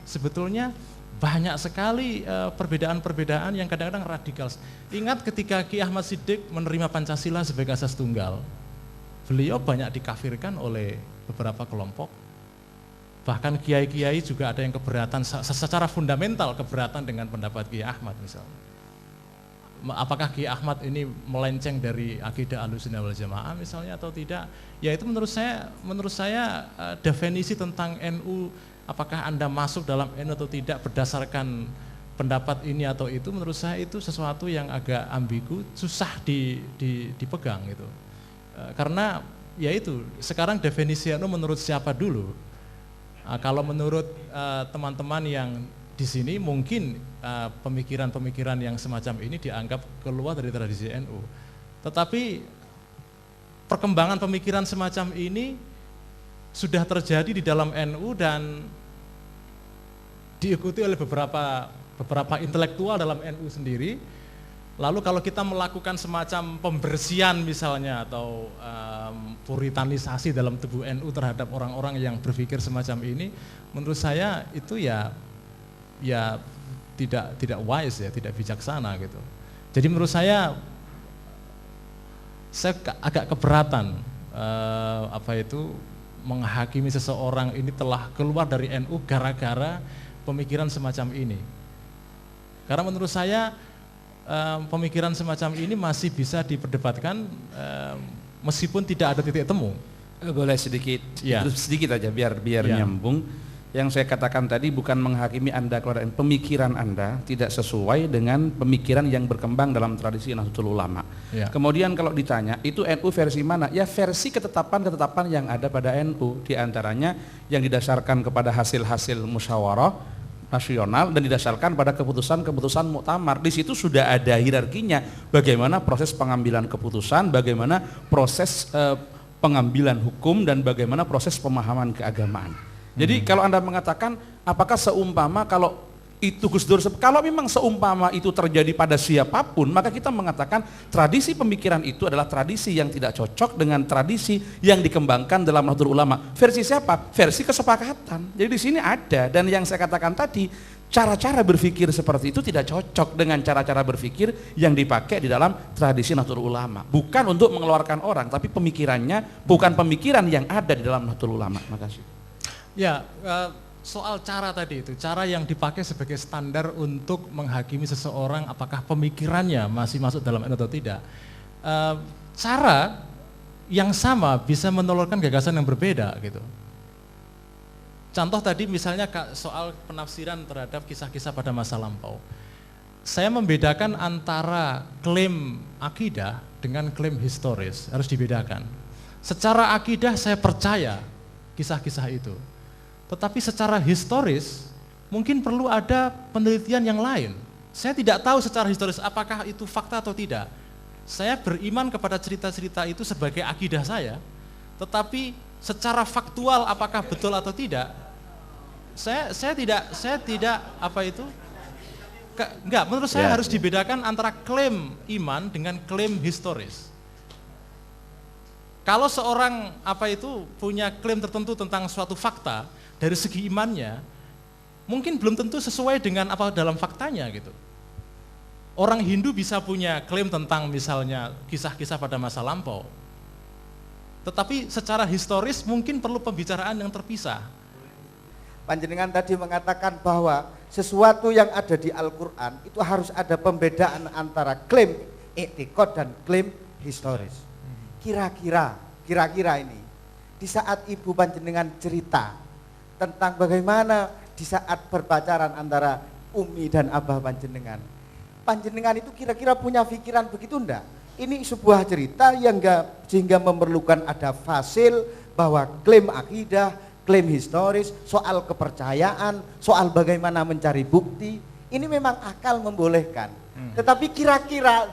Speaker 1: sebetulnya banyak sekali perbedaan-perbedaan yang kadang-kadang radikal. Ingat ketika Ki Ahmad Siddiq menerima Pancasila sebagai asas tunggal, beliau banyak dikafirkan oleh beberapa kelompok. Bahkan kiai-kiai juga ada yang keberatan secara fundamental, keberatan dengan pendapat Kiai Ahmad misalnya. apakah Ki Ahmad ini melenceng dari akidah Ahlussunnah wal Jamaah misalnya atau tidak? Ya itu menurut saya definisi tentang NU, apakah Anda masuk dalam NU atau tidak berdasarkan pendapat ini atau itu, menurut saya itu sesuatu yang agak ambigu, susah dipegang gitu. Karena ya itu sekarang definisi NU menurut siapa dulu? Kalau menurut teman-teman yang di sini mungkin pemikiran-pemikiran yang semacam ini dianggap keluar dari tradisi NU. Tetapi perkembangan pemikiran semacam ini sudah terjadi di dalam NU dan diikuti oleh beberapa intelektual dalam NU sendiri. Lalu kalau kita melakukan semacam pembersihan misalnya atau puritanisasi dalam tubuh NU terhadap orang-orang yang berpikir semacam ini, menurut saya itu ya tidak wise ya, tidak bijaksana gitu. Jadi menurut saya agak keberatan menghakimi seseorang ini telah keluar dari NU gara-gara pemikiran semacam ini. Karena menurut saya pemikiran semacam ini masih bisa diperdebatkan meskipun tidak ada titik temu.
Speaker 3: Boleh sedikit,
Speaker 1: ya.
Speaker 3: Terus sedikit aja biar
Speaker 1: Ya.
Speaker 3: nyambung. Yang saya katakan tadi bukan menghakimi Anda keluar dari pemikiran Anda tidak sesuai dengan pemikiran yang berkembang dalam tradisi Nahdlatul Ulama.
Speaker 1: Ya.
Speaker 3: Kemudian kalau ditanya itu NU versi mana? Ya versi ketetapan-ketetapan yang ada pada NU, di antaranya yang didasarkan kepada hasil-hasil musyawarah nasional dan didasarkan pada keputusan-keputusan muktamar. Di situ sudah ada hierarkinya, bagaimana proses pengambilan keputusan, bagaimana proses pengambilan hukum, dan bagaimana proses pemahaman keagamaan. Jadi kalau Anda mengatakan apakah seumpama kalau itu Gus Dur, kalau memang seumpama itu terjadi pada siapapun, maka kita mengatakan tradisi pemikiran itu adalah tradisi yang tidak cocok dengan tradisi yang dikembangkan dalam Nahdlatul Ulama. Versi siapa? Versi kesepakatan. Jadi di sini ada, dan yang saya katakan tadi, cara-cara berpikir seperti itu tidak cocok dengan cara-cara berpikir yang dipakai di dalam tradisi Nahdlatul Ulama. Bukan untuk mengeluarkan orang, tapi pemikirannya bukan pemikiran yang ada di dalam Nahdlatul Ulama. Makasih.
Speaker 1: Ya, soal cara tadi itu, cara yang dipakai sebagai standar untuk menghakimi seseorang apakah pemikirannya masih masuk dalam NU atau tidak. Cara yang sama bisa menelurkan gagasan yang berbeda gitu. Contoh tadi misalnya soal penafsiran terhadap kisah-kisah pada masa lampau. Saya membedakan antara klaim akidah dengan klaim historis, harus dibedakan. Secara akidah saya percaya kisah-kisah itu. Tetapi secara historis mungkin perlu ada penelitian yang lain. Saya tidak tahu secara historis apakah itu fakta atau tidak. Saya beriman kepada cerita-cerita itu sebagai akidah saya, tetapi secara faktual apakah betul atau tidak, saya tidak enggak, menurut saya harus dibedakan antara klaim iman dengan klaim historis. Kalau seorang punya klaim tertentu tentang suatu fakta, dari segi imannya mungkin belum tentu sesuai dengan apa dalam faktanya gitu. Orang Hindu bisa punya klaim tentang misalnya kisah-kisah pada masa lampau, tetapi secara historis mungkin perlu pembicaraan yang terpisah.
Speaker 5: Panjenengan tadi mengatakan bahwa sesuatu yang ada di Al-Quran itu harus ada pembedaan antara klaim i'tiqad dan klaim historis. Kira-kira ini di saat ibu panjenengan cerita tentang bagaimana di saat berpacaran antara Umi dan Abah panjenengan itu kira-kira punya pikiran begitu enggak? Ini sebuah cerita yang sehingga memerlukan ada fasil bahwa klaim akidah, klaim historis, soal kepercayaan, soal bagaimana mencari bukti, ini memang akal membolehkan. Tetapi kira-kira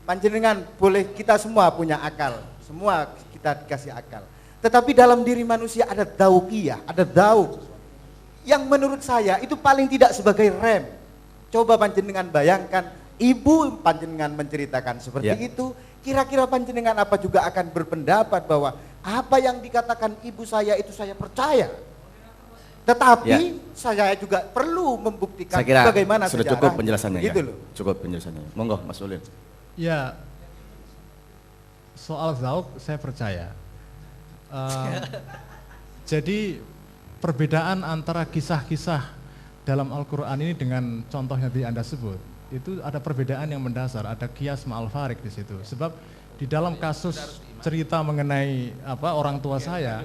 Speaker 5: panjenengan boleh, kita semua punya akal, semua kita dikasih akal. Tetapi dalam diri manusia ada dauqiyah, ada dauq yang menurut saya itu paling tidak sebagai rem. Coba panjenengan bayangkan, ibu panjenengan menceritakan seperti itu, kira-kira panjenengan apa juga akan berpendapat bahwa apa yang dikatakan ibu saya itu saya percaya. Tetapi saya juga perlu membuktikan
Speaker 2: saya kira
Speaker 5: bagaimana
Speaker 2: sudah
Speaker 5: sejarahnya.
Speaker 2: cukup penjelasannya
Speaker 5: gitu
Speaker 2: ya.
Speaker 5: Loh.
Speaker 2: Cukup penjelasannya. Monggo Mas Ulil.
Speaker 1: Ya, soal zauq saya percaya. Jadi perbedaan antara kisah-kisah dalam Al-Quran ini dengan contoh yang tadi Anda sebut, itu ada perbedaan yang mendasar, ada qiyas ma'al farik di situ. Sebab di dalam kasus cerita mengenai orang tua saya,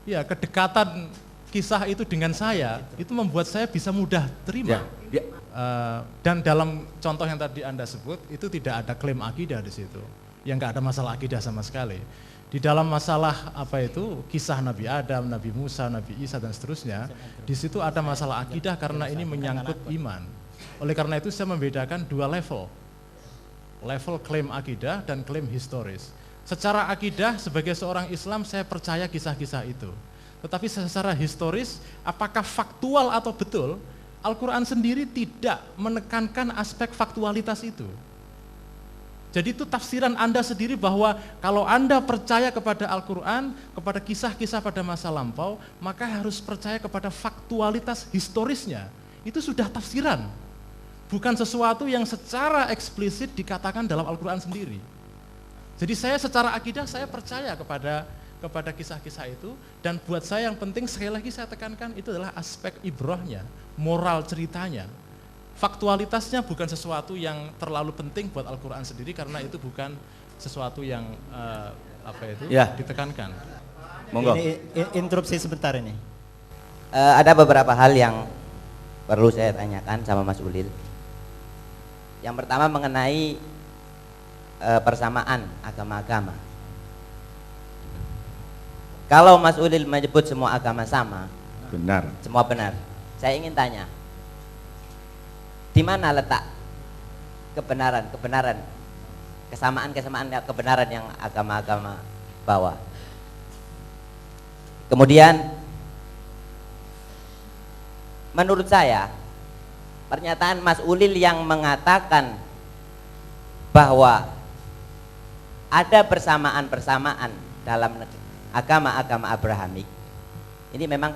Speaker 1: ya kedekatan kisah itu dengan saya itu membuat saya bisa mudah terima. Dan dalam contoh yang tadi Anda sebut itu tidak ada klaim akidah di situ, yang nggak ada masalah akidah sama sekali. Di dalam masalah kisah Nabi Adam, Nabi Musa, Nabi Isa dan seterusnya, di situ ada masalah akidah karena ini menyangkut iman. Oleh karena itu saya membedakan dua level klaim akidah dan klaim historis. Secara akidah sebagai seorang Islam saya percaya kisah-kisah itu. Tetapi secara historis, apakah faktual atau betul, Al-Quran sendiri tidak menekankan aspek faktualitas itu. Jadi itu tafsiran Anda sendiri bahwa kalau Anda percaya kepada Al-Quran, kepada kisah-kisah pada masa lampau, maka harus percaya kepada faktualitas historisnya. Itu sudah tafsiran, bukan sesuatu yang secara eksplisit dikatakan dalam Al-Quran sendiri. Jadi saya secara akidah saya percaya kepada kisah-kisah itu, dan buat saya yang penting sekali lagi saya tekankan itu adalah aspek ibrahnya, moral ceritanya. Faktualitasnya bukan sesuatu yang terlalu penting buat Al-Quran sendiri karena itu bukan sesuatu yang ditekankan.
Speaker 2: Monggo.
Speaker 4: Ini interupsi sebentar ini.
Speaker 8: Ada beberapa hal yang perlu saya tanyakan sama Mas Ulil. Yang pertama mengenai persamaan agama-agama. Kalau Mas Ulil menyebut semua agama sama,
Speaker 2: Benar.
Speaker 8: semua benar. Saya ingin tanya, di mana letak kebenaran, kesamaan kebenaran yang agama-agama bawa? Kemudian, menurut saya, pernyataan Mas Ulil yang mengatakan bahwa ada persamaan-persamaan dalam agama-agama Abrahamik, ini memang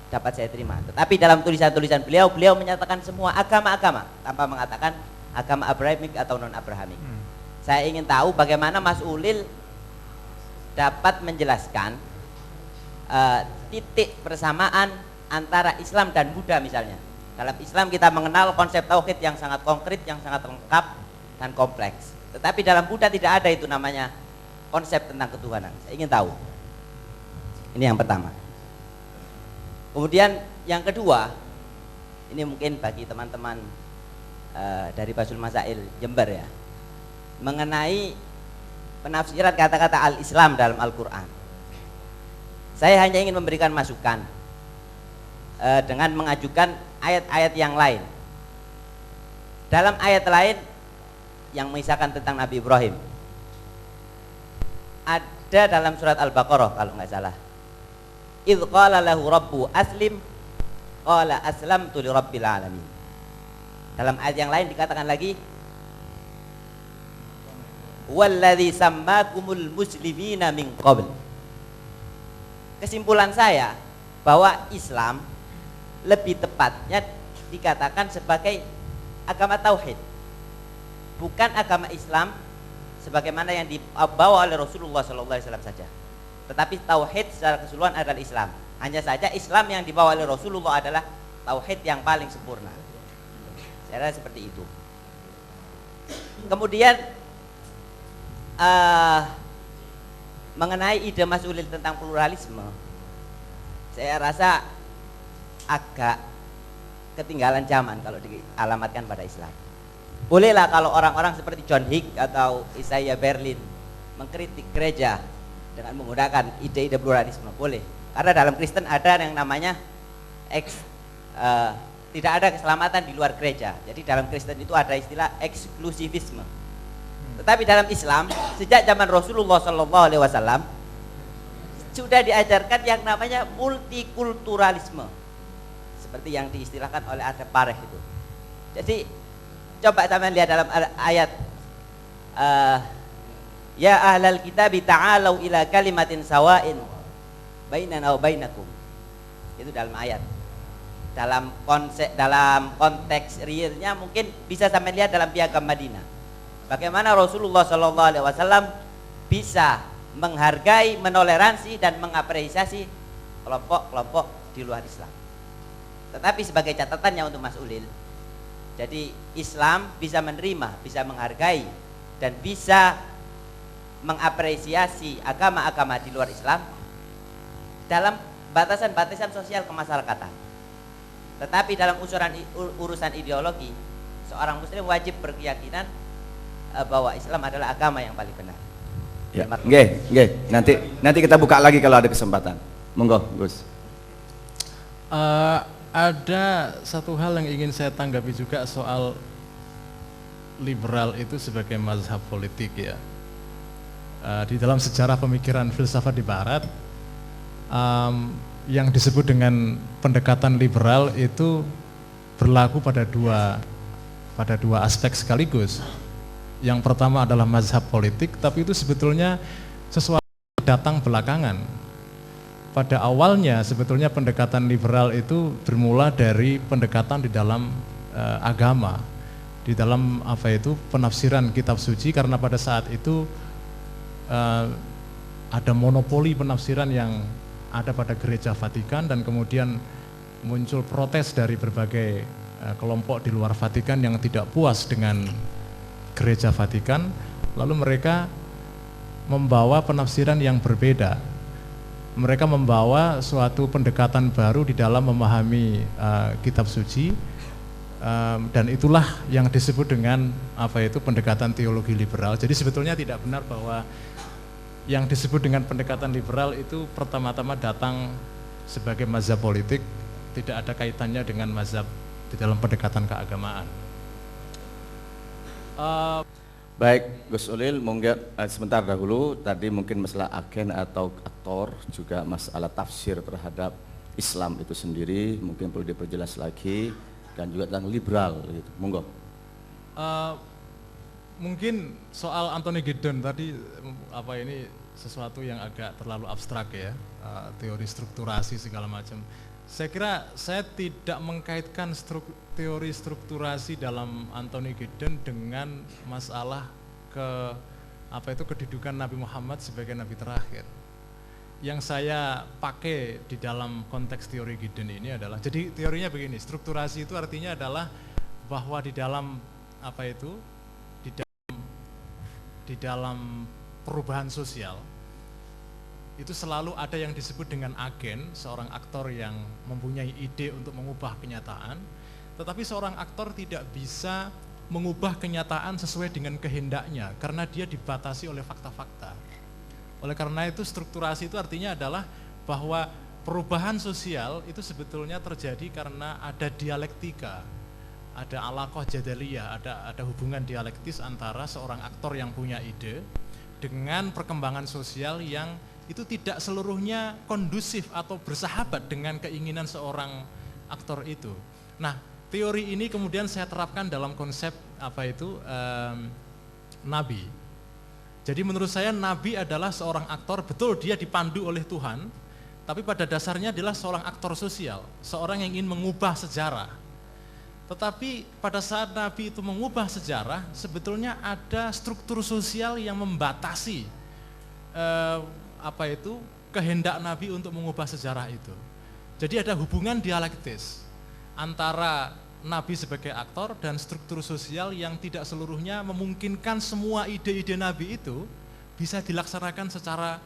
Speaker 8: dapat saya terima. Tetapi dalam tulisan-tulisan beliau menyatakan semua agama-agama tanpa mengatakan agama Abrahamik atau non-Abrahamik. Saya ingin tahu bagaimana Mas Ulil dapat menjelaskan titik persamaan antara Islam dan Buddha misalnya. Dalam Islam kita mengenal konsep tauhid yang sangat konkret, yang sangat lengkap dan kompleks. Tetapi dalam Buddha tidak ada itu namanya konsep tentang ketuhanan. Saya ingin tahu. Ini yang pertama. Kemudian yang kedua, ini mungkin bagi teman-teman dari Basul Masail Jember ya, mengenai penafsiran kata-kata al-Islam dalam Al-Quran. Saya hanya ingin memberikan masukan dengan mengajukan ayat-ayat yang lain. Dalam ayat lain yang mengisahkan tentang Nabi Ibrahim, ada dalam surat Al-Baqarah kalau nggak salah. Idh qala lahu rabbu aslim qala aslamtu li rabbil alamin. Dalam ayat yang lain dikatakan lagi walladzi sammakumul muslimina min qabl. Kesimpulan saya bahwa Islam lebih tepatnya dikatakan sebagai agama tauhid, bukan agama Islam sebagaimana yang dibawa oleh Rasulullah SAW saja. Tetapi tauhid secara keseluruhan adalah Islam. Hanya saja Islam yang dibawa oleh Rasulullah adalah tauhid yang paling sempurna. Saya rasa seperti itu. Kemudian mengenai ide Mas Ulil tentang pluralisme, saya rasa agak ketinggalan zaman kalau dialamatkan pada Islam. Bolehlah kalau orang-orang seperti John Hick atau Isaiah Berlin mengkritik gereja dengan menggunakan ide-ide pluralisme, boleh. Karena dalam Kristen ada yang namanya tidak ada keselamatan di luar gereja. Jadi dalam Kristen itu ada istilah eksklusivisme. Tetapi dalam Islam sejak zaman Rasulullah SAW sudah diajarkan yang namanya multikulturalisme, seperti yang diistilahkan oleh Adep Pareh itu. Jadi coba teman lihat dalam ayat ya ahlal kitabi ta'alau ila kalimatin sawa'in bainana wa bainakum. Itu dalam ayat. Dalam konteks realnya mungkin bisa sampai lihat dalam Piagam Madinah. Bagaimana Rasulullah SAW bisa menghargai, menoleransi dan mengapresiasi kelompok-kelompok di luar Islam. Tetapi sebagai catatannya untuk Mas Ulil, Jadi Islam bisa menerima, bisa menghargai, dan bisa mengapresiasi agama-agama di luar Islam dalam batasan-batasan sosial kemasyarakatan. Tetapi dalam urusan ideologi, seorang muslim wajib berkeyakinan bahwa Islam adalah agama yang paling benar.
Speaker 2: Ya, nggih. Nanti kita buka lagi kalau ada kesempatan. Monggo, Gus.
Speaker 1: Ada satu hal yang ingin saya tanggapi juga soal liberal itu sebagai mazhab politik ya. Di dalam sejarah pemikiran filsafat di Barat, yang disebut dengan pendekatan liberal itu berlaku pada dua aspek sekaligus. Yang pertama adalah mazhab politik, tapi itu sebetulnya sesuatu yang datang belakangan. Pada awalnya sebetulnya pendekatan liberal itu bermula dari pendekatan di dalam agama, di dalam penafsiran kitab suci, karena pada saat itu ada monopoli penafsiran yang ada pada gereja Vatikan, dan kemudian muncul protes dari berbagai kelompok di luar Vatikan yang tidak puas dengan gereja Vatikan, lalu mereka membawa penafsiran yang berbeda. Mereka membawa suatu pendekatan baru di dalam memahami kitab suci, dan itulah yang disebut dengan pendekatan teologi liberal. Jadi sebetulnya tidak benar bahwa yang disebut dengan pendekatan liberal itu pertama-tama datang sebagai mazhab politik, tidak ada kaitannya dengan mazhab di dalam pendekatan keagamaan.
Speaker 2: Baik, Gus Ulil, mungkin sebentar dahulu tadi mungkin masalah agen atau aktor, juga masalah tafsir terhadap Islam itu sendiri mungkin perlu diperjelas lagi, dan juga tentang liberal gitu. Monggo.
Speaker 1: Mungkin soal Anthony Giddens tadi ini sesuatu yang agak terlalu abstrak ya, teori strukturasi segala macam. Saya kira saya tidak mengkaitkan teori strukturasi dalam Anthony Giddens dengan masalah kedudukan Nabi Muhammad sebagai nabi terakhir. Yang saya pakai di dalam konteks teori Giddens ini adalah, jadi teorinya begini, strukturasi itu artinya adalah bahwa di dalam di dalam perubahan sosial itu selalu ada yang disebut dengan agen, seorang aktor yang mempunyai ide untuk mengubah kenyataan, tetapi seorang aktor tidak bisa mengubah kenyataan sesuai dengan kehendaknya karena dia dibatasi oleh fakta-fakta. Oleh karena itu strukturasi itu artinya adalah bahwa perubahan sosial itu sebetulnya terjadi karena ada dialektika, ada alaqah jadaliyah, ada hubungan dialektis antara seorang aktor yang punya ide dengan perkembangan sosial yang itu tidak seluruhnya kondusif atau bersahabat dengan keinginan seorang aktor itu. Nah, teori ini kemudian saya terapkan dalam konsep nabi. Jadi menurut saya nabi adalah seorang aktor, betul dia dipandu oleh Tuhan, tapi pada dasarnya adalah seorang aktor sosial, seorang yang ingin mengubah sejarah. Tetapi pada saat nabi itu mengubah sejarah, sebetulnya ada struktur sosial yang membatasi kehendak nabi untuk mengubah sejarah itu. Jadi ada hubungan dialektis antara nabi sebagai aktor dan struktur sosial yang tidak seluruhnya memungkinkan semua ide-ide nabi itu bisa dilaksanakan secara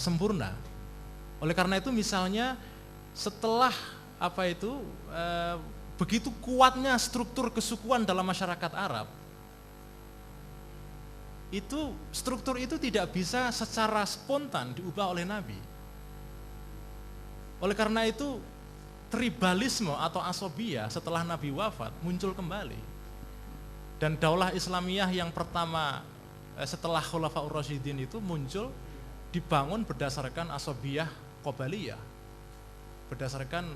Speaker 1: sempurna. Oleh karena itu misalnya setelah begitu kuatnya struktur kesukuan dalam masyarakat Arab, itu struktur itu tidak bisa secara spontan diubah oleh nabi. Oleh karena itu tribalisme atau asobiyah setelah nabi wafat muncul kembali, dan daulah Islamiyah yang pertama setelah Khulafaur Rasyidin itu muncul, dibangun berdasarkan asobiyah qabaliyah, berdasarkan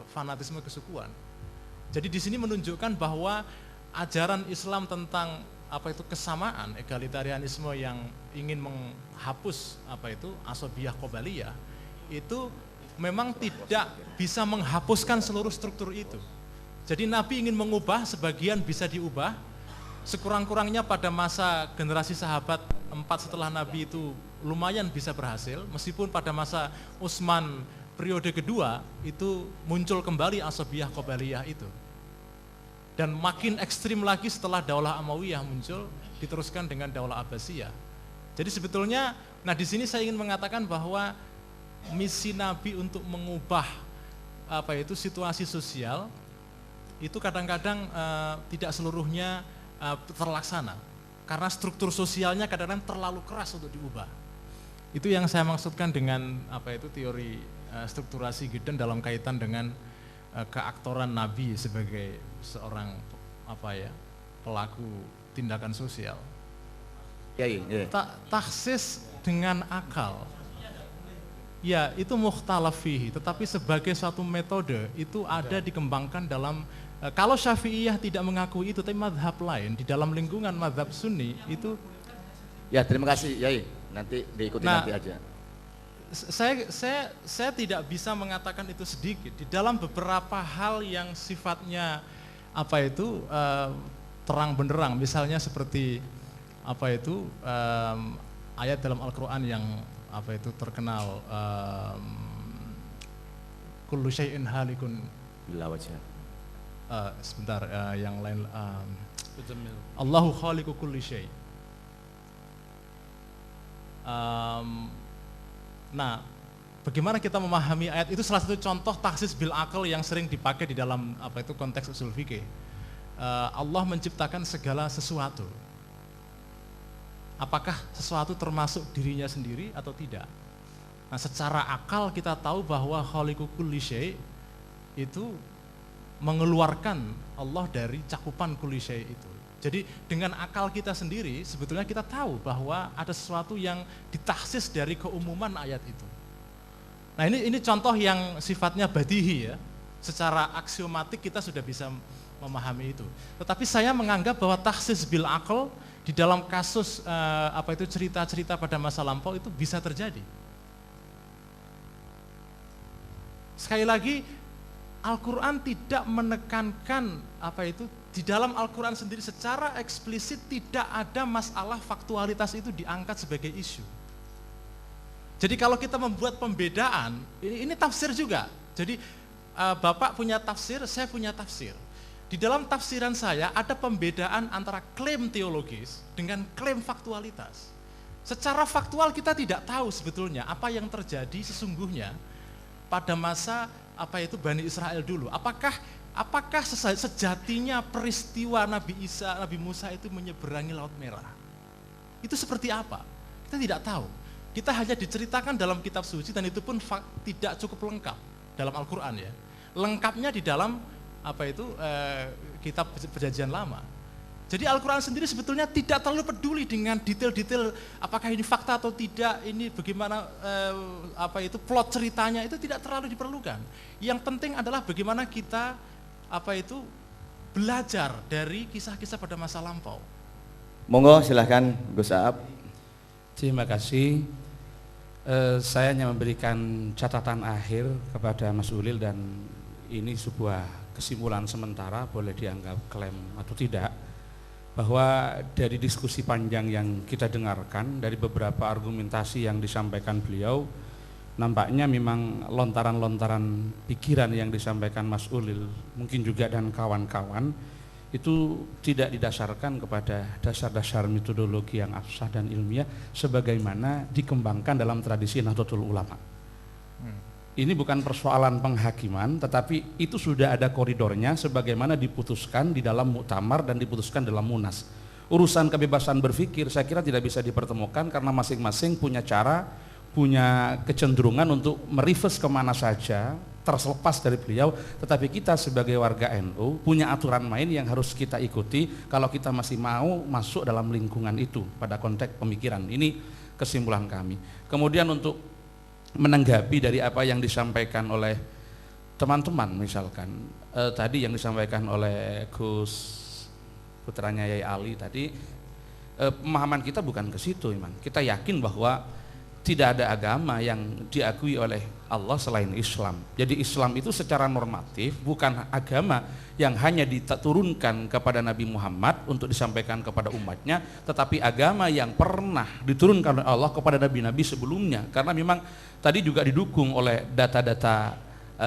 Speaker 1: fanatisme kesukuan. Jadi di sini menunjukkan bahwa ajaran Islam tentang kesamaan, egalitarianisme yang ingin menghapus asobiyah qabaliyah itu memang tidak bisa menghapuskan seluruh struktur itu. Jadi Nabi ingin mengubah, sebagian bisa diubah, sekurang-kurangnya pada masa generasi sahabat 4 setelah Nabi itu lumayan bisa berhasil, meskipun pada masa Utsman periode kedua itu muncul kembali Asabiyah Qabaliyah itu. Dan makin ekstrim lagi setelah Daulah Amawiyah muncul, diteruskan dengan Daulah Abbasiyah. Jadi sebetulnya, nah di sini saya ingin mengatakan bahwa misi Nabi untuk mengubah situasi sosial itu kadang-kadang tidak seluruhnya terlaksana karena struktur sosialnya kadang-kadang terlalu keras untuk diubah. Itu yang saya maksudkan dengan teori strukturasi Gideon dalam kaitan dengan keaktoran Nabi sebagai seorang pelaku tindakan sosial. Taksis dengan akal, ya itu mukhtalaf fihi, tetapi sebagai suatu metode itu ada dikembangkan dalam, kalau Syafi'iyah tidak mengakui itu, tapi mazhab lain di dalam lingkungan mazhab Sunni itu.
Speaker 2: Ya terima kasih Yai, nanti diikuti nanti aja.
Speaker 1: Saya tidak bisa mengatakan itu sedikit di dalam beberapa hal yang sifatnya terang benderang, misalnya seperti ayat dalam Al-Quran yang terkenal, kullu syai'in halikun
Speaker 2: illa wajhah.
Speaker 1: Yang lain, Allahu khaliqu kulli syai'. Nah, bagaimana kita memahami ayat itu? Salah satu contoh taksis bil akal yang sering dipakai di dalam konteks usul fikih. Allah menciptakan segala sesuatu. Apakah sesuatu termasuk dirinya sendiri atau tidak? Nah, secara akal kita tahu bahwa khaliqu kulli syai' itu mengeluarkan Allah dari cakupan kulli syai' itu. Jadi dengan akal kita sendiri sebetulnya kita tahu bahwa ada sesuatu yang ditahsis dari keumuman ayat itu. Nah ini contoh yang sifatnya badihi ya, secara aksiomatik kita sudah bisa memahami itu. Tetapi saya menganggap bahwa tahsis bil aql di dalam kasus cerita-cerita pada masa lampau itu bisa terjadi. Sekali lagi, Al-Quran tidak menekankan di dalam Al-Quran sendiri secara eksplisit tidak ada masalah faktualitas itu diangkat sebagai isu. Jadi kalau kita membuat pembedaan, ini tafsir juga. Jadi Bapak punya tafsir, saya punya tafsir. Di dalam tafsiran saya ada pembedaan antara klaim teologis dengan klaim faktualitas. Secara faktual kita tidak tahu sebetulnya apa yang terjadi sesungguhnya pada masa Bani Israel dulu. Apakah sejatinya peristiwa Nabi Musa itu menyeberangi Laut Merah? Itu seperti apa? Kita tidak tahu. Kita hanya diceritakan dalam kitab suci dan itu pun tidak cukup lengkap dalam Al-Quran ya. Lengkapnya di dalam kitab Perjanjian Lama. Jadi Al-Quran sendiri sebetulnya tidak terlalu peduli dengan detail-detail apakah ini fakta atau tidak, ini bagaimana plot ceritanya, itu tidak terlalu diperlukan. Yang penting adalah bagaimana kita belajar dari kisah-kisah pada masa lampau.
Speaker 2: Monggo silahkan Gus Aab.
Speaker 3: Terima kasih. Saya hanya memberikan catatan akhir kepada Mas Ulil dan ini sebuah kesimpulan sementara, boleh dianggap klaim atau tidak, bahwa dari diskusi panjang yang kita dengarkan, dari beberapa argumentasi yang disampaikan beliau, nampaknya memang lontaran-lontaran pikiran yang disampaikan Mas Ulil, mungkin juga dan kawan-kawan, itu tidak didasarkan kepada dasar-dasar metodologi yang absah dan ilmiah sebagaimana dikembangkan dalam tradisi Nahdlatul Ulama. Ini bukan persoalan penghakiman, tetapi itu sudah ada koridornya sebagaimana diputuskan di dalam muktamar dan diputuskan dalam munas. Urusan kebebasan berpikir saya kira tidak bisa dipertemukan karena masing-masing punya cara, punya kecenderungan untuk mereverse kemana saja, terlepas dari beliau. Tetapi kita sebagai warga NU punya aturan main yang harus kita ikuti kalau kita masih mau masuk dalam lingkungan itu pada konteks pemikiran. Ini kesimpulan kami. Kemudian untuk menanggapi dari apa yang disampaikan oleh teman-teman, misalkan tadi yang disampaikan oleh Gus putranya Yai Ali tadi, pemahaman kita bukan ke situ, Iman. Kita yakin bahwa tidak ada agama yang diakui oleh Allah selain Islam. Jadi Islam itu secara normatif bukan agama yang hanya diturunkan kepada Nabi Muhammad untuk disampaikan kepada umatnya, tetapi agama yang pernah diturunkan oleh Allah kepada nabi-nabi sebelumnya. Karena memang tadi juga didukung oleh data-data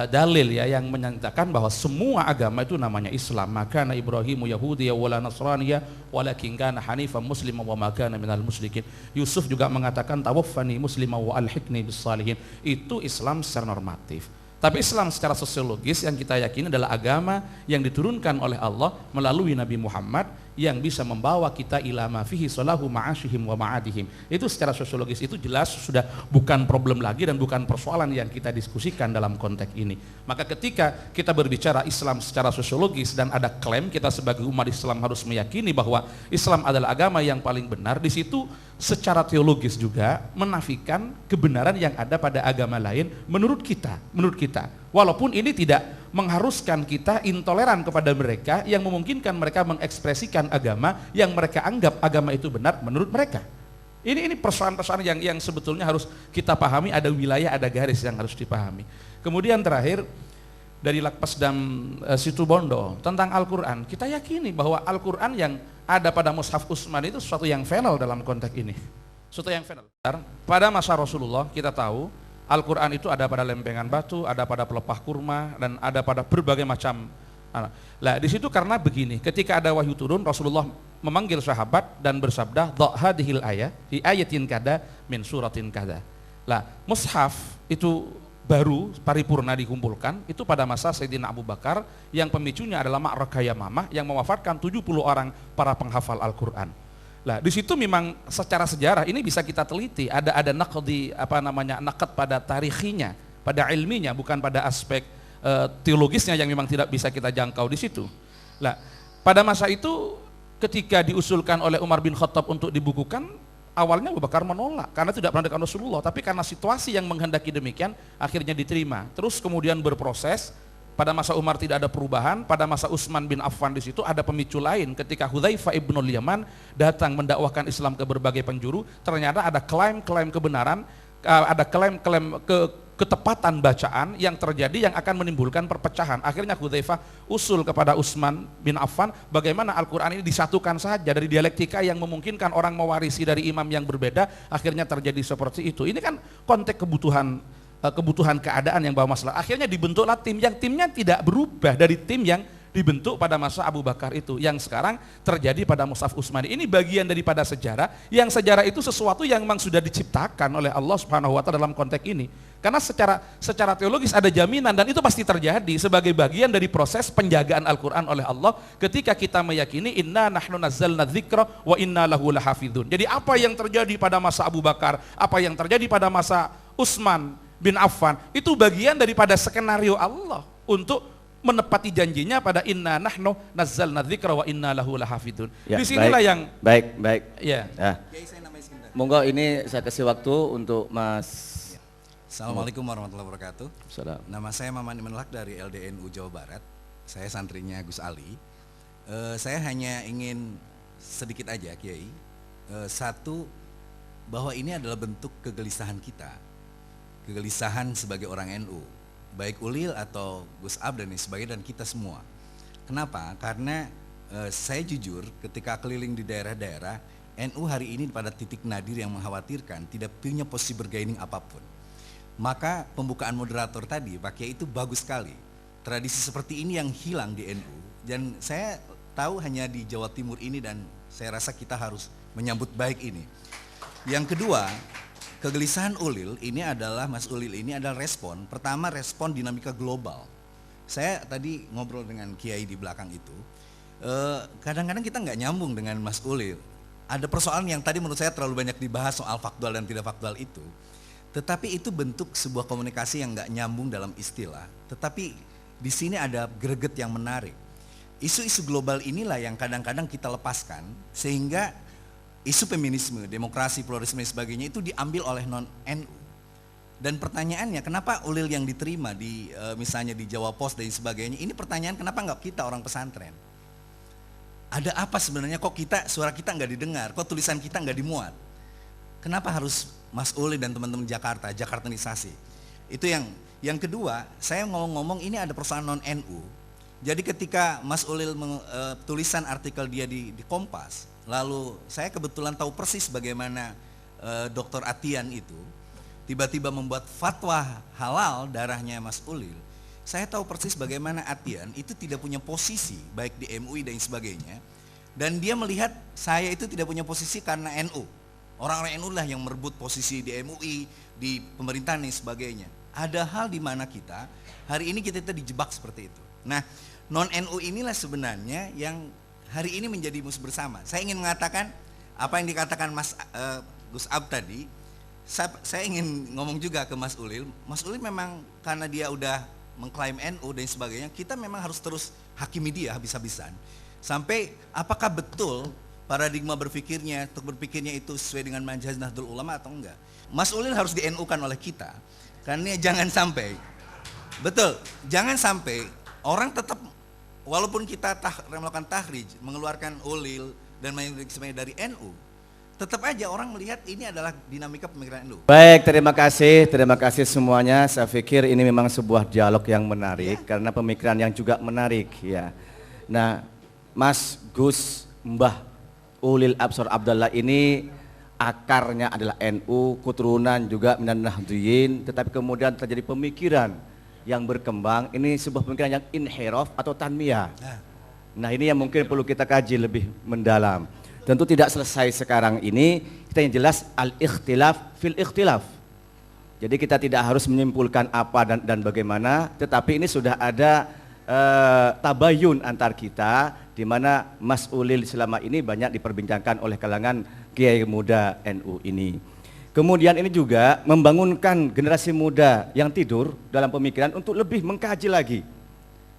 Speaker 3: dalil ya yang menyatakan bahwa semua agama itu namanya Islam. Maka Ibrahimu Yahudiyya wala Nasraniyya walakin kana hanifan musliman wa ma kana minal musyrikin. Yusuf juga mengatakan tawaffani musliman wa alhiqni bis salihin. Itu Islam secara normatif. Tapi Islam secara sosiologis yang kita yakini adalah agama yang diturunkan oleh Allah melalui Nabi Muhammad yang bisa membawa kita ila ma fihi salahu ma'ashihim wa ma'adihim. Itu secara sosiologis itu jelas sudah bukan problem lagi dan bukan persoalan yang kita diskusikan dalam konteks ini. Maka ketika kita berbicara Islam secara sosiologis dan ada klaim kita sebagai umat Islam harus meyakini bahwa Islam adalah agama yang paling benar, di situ secara teologis juga menafikan kebenaran yang ada pada agama lain menurut kita. Walaupun ini tidak mengharuskan kita intoleran kepada mereka yang memungkinkan mereka mengekspresikan agama yang mereka anggap agama itu benar menurut mereka. Ini persoalan-persoalan yang sebetulnya harus kita pahami, ada wilayah, ada garis yang harus dipahami. Kemudian terakhir dari Lakpesdam Situbondo tentang Al-Quran, kita yakini bahwa Al-Quran yang ada pada Mushaf Utsman itu sesuatu yang final dalam konteks ini. Sesuatu yang final. Pada masa Rasulullah kita tahu Al-Quran itu ada pada lempengan batu, ada pada pelepah kurma, dan ada pada berbagai macam. Nah, di situ karena begini, ketika ada wahyu turun, Rasulullah memanggil sahabat dan bersabda, "Dha hadhil ayat fi ayatin kada min suratin kada." Lah, mushaf itu baru paripurna dikumpulkan itu pada masa Sayyidina Abu Bakar yang pemicunya adalah Ma'rakah Yamamah yang mewafatkan 70 orang para penghafal Al-Quran. Lah di situ memang secara sejarah ini bisa kita teliti, ada naqdi naqd pada tarikhinya, pada ilminya, bukan pada aspek teologisnya yang memang tidak bisa kita jangkau di situ. Lah pada masa itu ketika diusulkan oleh Umar bin Khattab untuk dibukukan, awalnya Abu Bakar menolak karena tidak pernah dengan Rasulullah, tapi karena situasi yang menghendaki demikian akhirnya diterima. Terus kemudian berproses. Pada masa Umar tidak ada perubahan, pada masa Utsman bin Affan di situ ada pemicu lain ketika Hudzaifah ibnul Yaman datang mendakwahkan Islam ke berbagai penjuru, ternyata ada klaim-klaim kebenaran, ada klaim-klaim ketepatan bacaan yang terjadi yang akan menimbulkan perpecahan. Akhirnya Hudzaifah usul kepada Utsman bin Affan bagaimana Al-Quran ini disatukan saja dari dialektika yang memungkinkan orang mewarisi dari imam yang berbeda, akhirnya terjadi seperti itu. Ini kan konteks kebutuhan keadaan yang bawa masalah. Akhirnya dibentuklah tim yang timnya tidak berubah dari tim yang dibentuk pada masa Abu Bakar itu yang sekarang terjadi pada Mushaf Utsmani. Ini bagian daripada sejarah, yang sejarah itu sesuatu yang memang sudah diciptakan oleh Allah Subhanahu wa taala dalam konteks ini. Karena secara teologis ada jaminan dan itu pasti terjadi sebagai bagian dari proses penjagaan Al-Qur'an oleh Allah ketika kita meyakini inna nahnu nazzalna dzikra wa inna lahu lahafizun. Jadi apa yang terjadi pada masa Abu Bakar, apa yang terjadi pada masa Utsman bin Affan itu bagian daripada skenario Allah untuk menepati janjinya pada inna nahnu nazzalna dzikra wa inna lahu lahafizun.
Speaker 2: Ya,
Speaker 3: disinilah
Speaker 2: baik,
Speaker 3: yang
Speaker 2: baik.
Speaker 3: Ya.
Speaker 2: Monggo ini saya kasih waktu untuk Mas.
Speaker 9: Assalamualaikum warahmatullahi wabarakatuh.
Speaker 2: Salam.
Speaker 9: Nama saya Maman Imanlak dari LDNU Jawa Barat. Saya santrinya Gus Ali. Saya hanya ingin sedikit aja Kiai. Satu, bahwa ini adalah bentuk kegelisahan kita. Kegelisahan sebagai orang NU, baik Ulil atau Gus Ab dan sebagainya dan kita semua. Kenapa? Karena saya jujur ketika keliling di daerah-daerah, NU hari ini pada titik nadir yang mengkhawatirkan tidak punya posisi bergaining apapun. Maka pembukaan moderator tadi Pak Kiai itu bagus sekali. Tradisi seperti ini yang hilang di NU dan saya tahu hanya di Jawa Timur ini dan saya rasa kita harus menyambut baik ini. Yang kedua, kegelisahan Ulil ini adalah, Mas Ulil ini adalah respon, pertama respon dinamika global. Saya tadi ngobrol dengan Kiai di belakang itu, kadang-kadang kita nggak nyambung dengan Mas Ulil. Ada persoalan yang tadi menurut saya terlalu banyak dibahas soal faktual dan tidak faktual itu. Tetapi itu bentuk sebuah komunikasi yang nggak nyambung dalam istilah. Tetapi di sini ada greget yang menarik. Isu-isu global inilah yang kadang-kadang kita lepaskan sehingga isu feminisme, demokrasi, pluralisme dan sebagainya itu diambil oleh non-NU. Dan pertanyaannya kenapa Ulil yang diterima di misalnya di Jawa Pos dan sebagainya, ini pertanyaan kenapa nggak kita orang pesantren? Ada apa sebenarnya kok suara kita nggak didengar, kok tulisan kita nggak dimuat? Kenapa harus Mas Uli dan teman-teman Jakarta, Jakartanisasi. Itu yang kedua, saya ngomong-ngomong ini ada persoalan non NU. Jadi ketika Mas Ulil tulisan artikel dia di Kompas, lalu saya kebetulan tahu persis bagaimana Dr. Atian itu tiba-tiba membuat fatwa halal darahnya Mas Ulil. Saya tahu persis bagaimana Atian itu tidak punya posisi baik di MUI dan sebagainya. Dan dia melihat saya itu tidak punya posisi karena NU. Orang-orang NU lah yang merebut posisi di MUI, di pemerintahan dan sebagainya. Ada hal di mana kita hari ini kita dijebak seperti itu. Nah, non NU inilah sebenarnya yang hari ini menjadi musuh bersama. Saya ingin mengatakan apa yang dikatakan Mas Gus Ab tadi. Saya ingin ngomong juga ke Mas Ulil. Mas Ulil memang karena dia udah mengklaim NU dan sebagainya, kita memang harus terus hakimi dia habis-habisan. Sampai apakah betul paradigma berpikirnya, untuk berpikirnya itu sesuai dengan manhaj Nahdlatul Ulama atau enggak. Mas Ulil harus di NU-kan oleh kita. Karena jangan sampai, betul, jangan sampai orang tetap, walaupun kita melakukan tahrij, mengeluarkan Ulil dan sebagainya dari NU, tetap aja orang melihat ini adalah dinamika pemikiran NU.
Speaker 2: Baik, terima kasih semuanya. Saya pikir ini memang sebuah dialog yang menarik karena pemikiran yang juga menarik ya. Nah, Mas Gus Mbah Ulil Absar Abdallah ini akarnya adalah NU, keturunan juga minan Nahdliyin, tetapi kemudian terjadi pemikiran yang berkembang. Ini sebuah pemikiran yang inhiraf atau tanmiyah. Nah, ini yang mungkin perlu kita kaji lebih mendalam. Tentu tidak selesai sekarang ini, kita yang jelas al-ikhtilaf fil ikhtilaf. Jadi kita tidak harus menyimpulkan apa dan bagaimana, tetapi ini sudah ada tabayun antar kita, di mana Mas Ulil selama ini banyak diperbincangkan oleh kalangan kiai muda NU ini. Kemudian ini juga membangunkan generasi muda yang tidur dalam pemikiran untuk lebih mengkaji lagi.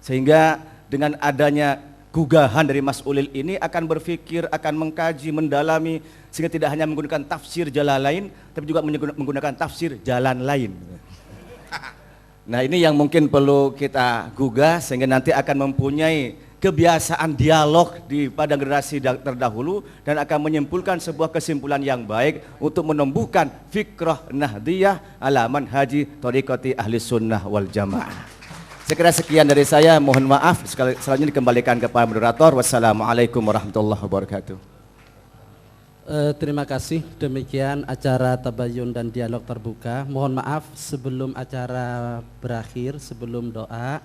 Speaker 2: Sehingga dengan adanya gugahan dari Mas Ulil ini akan berpikir, akan mengkaji, mendalami, sehingga tidak hanya menggunakan tafsir Jalalain, tapi juga menggunakan tafsir jalan lain. Nah, ini yang mungkin perlu kita gugah sehingga nanti akan mempunyai kebiasaan dialog pada generasi terdahulu dan akan menyimpulkan sebuah kesimpulan yang baik untuk menumbuhkan fikrah Nahdiyah ala manhaji thariqati ahli sunnah wal jamaah. Sekira sekian dari saya, mohon maaf. Selanjutnya dikembalikan kepada moderator. Wassalamualaikum warahmatullahi wabarakatuh.
Speaker 10: Terima kasih, demikian acara tabayun dan dialog terbuka. Mohon maaf sebelum acara berakhir, sebelum doa,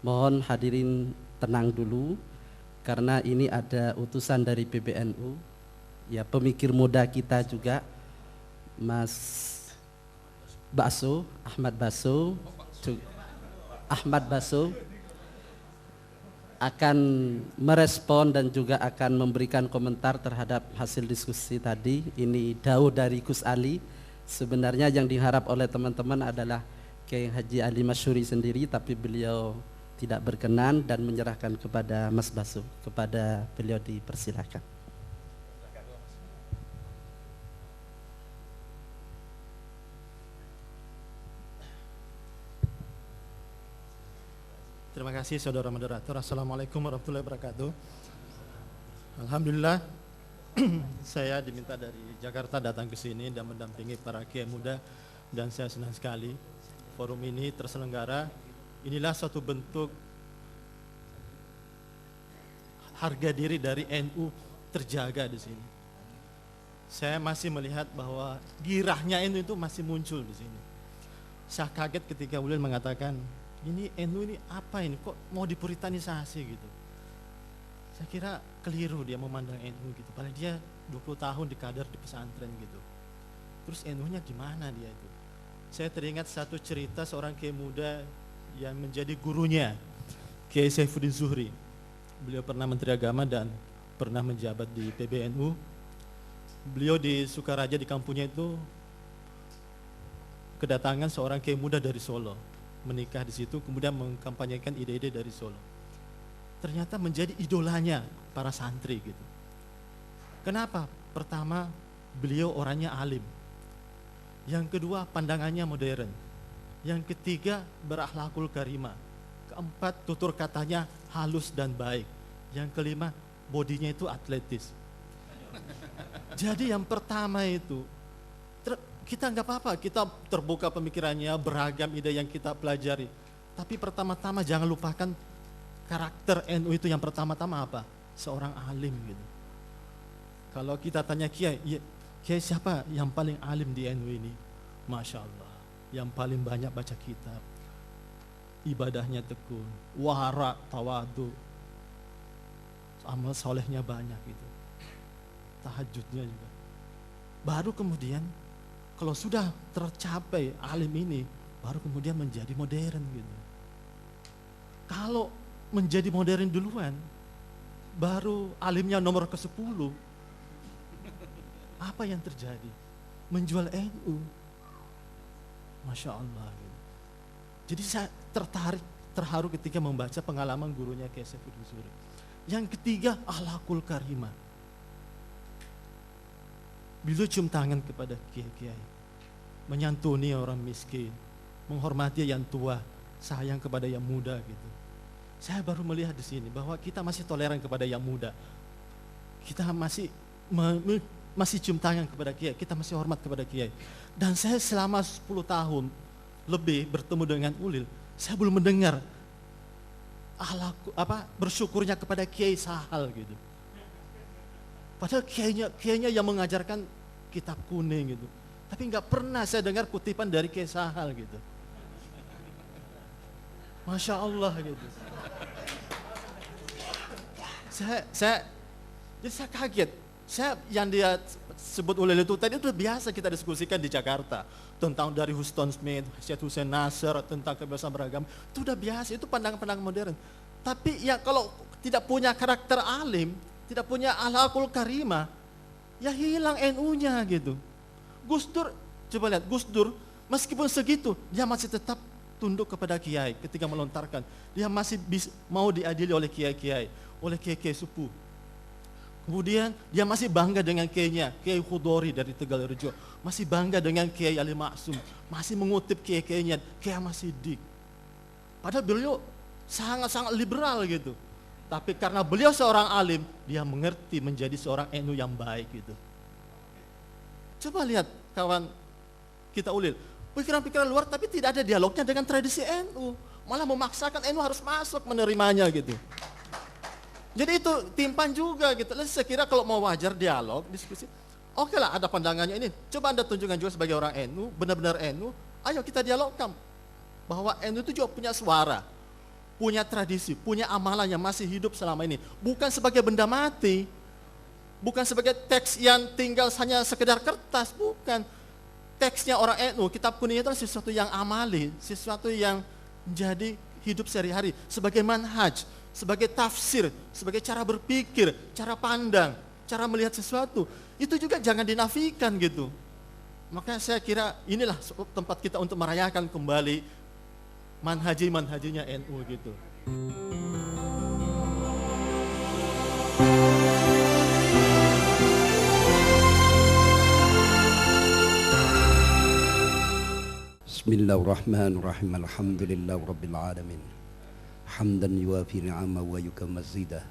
Speaker 10: mohon hadirin tenang dulu karena ini ada utusan dari PBNU, ya pemikir muda kita juga, Mas Baso, Ahmad Baso akan merespon dan juga akan memberikan komentar terhadap hasil diskusi tadi. Ini dawuh dari Gus Ali. Sebenarnya yang diharap oleh teman-teman adalah Kiai Haji Ali Masyuri sendiri, tapi beliau tidak berkenan dan menyerahkan kepada Mas Baso. Kepada beliau dipersilakan.
Speaker 11: Terima kasih saudara moderator. Assalamualaikum warahmatullahi wabarakatuh. Alhamdulillah saya diminta dari Jakarta datang ke sini dan mendampingi para kiai muda dan saya senang sekali forum ini terselenggara. Inilah suatu bentuk harga diri dari NU terjaga di sini. Saya masih melihat bahwa girahnya NU itu masih muncul di sini. Saya kaget ketika Ulil mengatakan, ini NU ini apa ini, kok mau dipuritanisasi gitu. Saya kira keliru dia memandang NU gitu, padahal dia 20 tahun di kader di pesantren gitu. Terus NU-nya gimana dia itu? Saya teringat satu cerita seorang kiai muda yang menjadi gurunya, Kiai Saifuddin Zuhri. Beliau pernah Menteri Agama dan pernah menjabat di PBNU. Beliau di Sukaraja di kampungnya itu kedatangan seorang kiai muda dari Solo, menikah di situ, kemudian mengkampanyekan ide-ide dari Solo. Ternyata menjadi idolanya para santri gitu. Kenapa? Pertama, beliau orangnya alim. Yang kedua, pandangannya modern. Yang ketiga, berakhlakul karimah. Keempat, tutur katanya halus dan baik. Yang kelima, bodinya itu atletis. Jadi yang pertama itu, kita nggak apa-apa, kita terbuka pemikirannya, beragam ide yang kita pelajari. Tapi pertama-tama jangan lupakan karakter NU itu yang pertama-tama apa? Seorang alim gitu. Kalau kita tanya Kiai, ya, Kiai siapa yang paling alim di NU ini? Masya Allah, yang paling banyak baca kitab, ibadahnya tekun, wara, tawadu, amal solehnya banyak gitu, tahajudnya juga. Baru kemudian kalau sudah tercapai alim ini, baru kemudian menjadi modern gitu. Kalau menjadi modern duluan, baru alimnya nomor ke-10, apa yang terjadi? Menjual NU. Masya Allah gitu. Jadi saya terharu ketika membaca pengalaman gurunya Kiai Saiful Husuri. Yang ketiga, akhlakul karimah. Beliau cium tangan kepada kiai-kiai, menyantuni orang miskin, menghormati yang tua, sayang kepada yang muda gitu. Saya baru melihat di sini bahwa kita masih toleran kepada yang muda. Kita masih cium tangan kepada kiai, kita masih hormat kepada kiai. Dan saya selama 10 tahun lebih bertemu dengan Ulil, saya belum mendengar bersyukurnya kepada Kiai Sahal gitu. Padahal kiainya yang mengajarkan kitab kuning gitu. Tapi nggak pernah saya dengar kutipan dari Kiai Sahal gitu. Masya Allah gitu. Jadi saya kaget. Yang dia sebut Ulil itu tadi itu biasa kita diskusikan di Jakarta. Tentang dari Huston Smith, Syed Hussein Nasr, tentang kebebasan beragama. Itu udah biasa, itu pandangan-pandangan modern. Tapi ya kalau tidak punya karakter alim, tidak punya akhlakul karimah, ya hilang NU-nya gitu. Gus Dur, coba lihat, Gus Dur meskipun segitu, dia masih tetap tunduk kepada kiai ketika melontarkan. Dia masih mau diadili oleh kiai-kiai, oleh kiai-kiai sepuh. Kemudian dia masih bangga dengan kiainya, Kiai Khudori dari Tegalrejo. Masih bangga dengan Kiai Ali Maksum, masih mengutip kiai-kiainya, Kiai Ahmad Siddiq. Padahal beliau sangat-sangat liberal gitu. Tapi karena beliau seorang alim, dia mengerti menjadi seorang NU yang baik gitu. Coba lihat kawan kita Ulil, pikiran-pikiran luar tapi tidak ada dialognya dengan tradisi NU. Malah memaksakan NU harus masuk menerimanya gitu. Jadi itu timpan juga gitu. Saya kira kalau mau wajar dialog, diskusi, oke lah ada pandangannya ini. Coba Anda tunjukkan juga sebagai orang NU, benar-benar NU, ayo kita dialogkan. Bahwa NU itu juga punya suara, punya tradisi, punya amalan yang masih hidup selama ini. Bukan sebagai benda mati, bukan sebagai teks yang tinggal hanya sekedar kertas, bukan. Teksnya orang NU, kitab kuning itu sesuatu yang amali, sesuatu yang menjadi hidup sehari-hari, sebagai manhaj, sebagai tafsir, sebagai cara berpikir, cara pandang, cara melihat sesuatu. Itu juga jangan dinafikan gitu. Maka saya kira inilah tempat kita untuk merayakan kembali manhajinya NU gitu.
Speaker 12: Bismillahirrahmanirrahim. Alhamdulillah rabbil alamin. Hamdan yuwafi ni'ama wa yukamma zidah.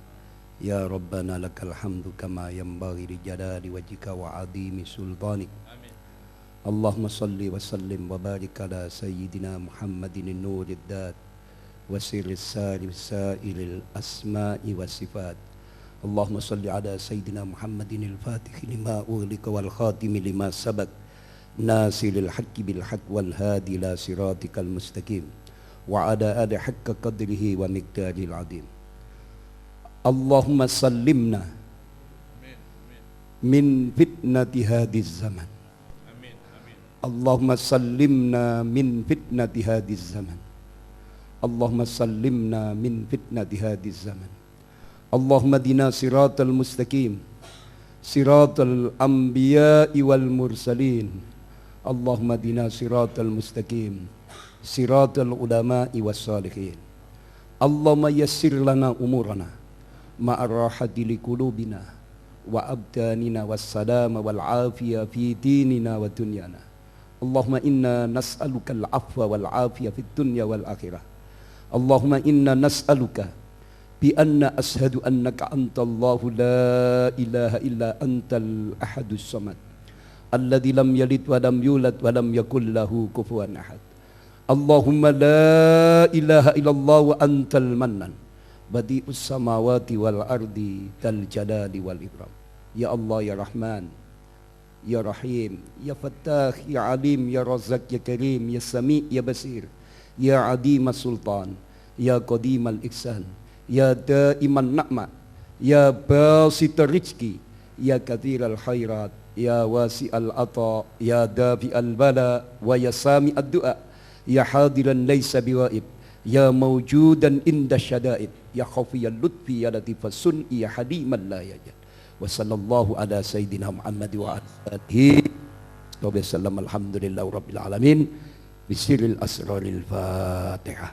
Speaker 12: Ya Rabbana lakal hamdu kama yanbaghi li jalali wajhika wa 'azimi sultanik. Amin. Allahumma salli wa sallim wa barik ala sayyidina Muhammadin nurid dat wa sirris sa'ilil asma'i was sifat. Allahumma salli ala sayyidina Muhammadin al-fatih lima ughliqa wal khatimi lima sabaq. Nasilil haqqi bil haqq wal hadi ila siratikal mustaqim. Wa ada haqqa qadrihi wa miqdaril azim. Allahumma sallimna min fitnati hadiz zaman. Allahumma sallimna min fitnati hadiz zaman. Allahumma sallimna min fitnati hadiz zaman. Allahumma dina siratal mustaqim, siratal anbiya'i wal mursalin. Allahumma dina siratal mustaqim, siratal ulama'i was salihin. Allahumma yassir lana umurana ma'arrahati liqulubina wa abdanina was salama wal afiyah fi dinina wa dunyana. Allahumma inna nas'aluka al-afwa wal afiyah fid dunya wal akhirah. Allahumma inna nas'aluka bi anna ashhadu annaka antallahu la ilaha illa antal ahadus samad. alladzi lam yalid wa lam yulad wa lam yakul lahu kufuwan ahad. Allahumma la ilaha illallah wa antal mannan badi'us samawati wal ardi dal jalali wal ikram. Ya Allah ya Rahman ya Rahim ya Fattah ya Alim ya Razak ya Karim ya Sami ya Basir ya Adim sultan ya Qadim al ihsan ya Daiman na'ma ya Basit rizki ya Kathir al khairat ya Wasi al ata ya Dafi al bala wa ya Sami ad du'a ya hadiran laysa biwaib ya mawjudan inda syada'id ya khafiyal lutfi ya latifas sun'i ya hadiman la yajad. Wa sallallahu ala sayyidina Muhammad wa alihi wa sallam. Alhamdulillahi rabbil alamin bisirril asraril Fatihah.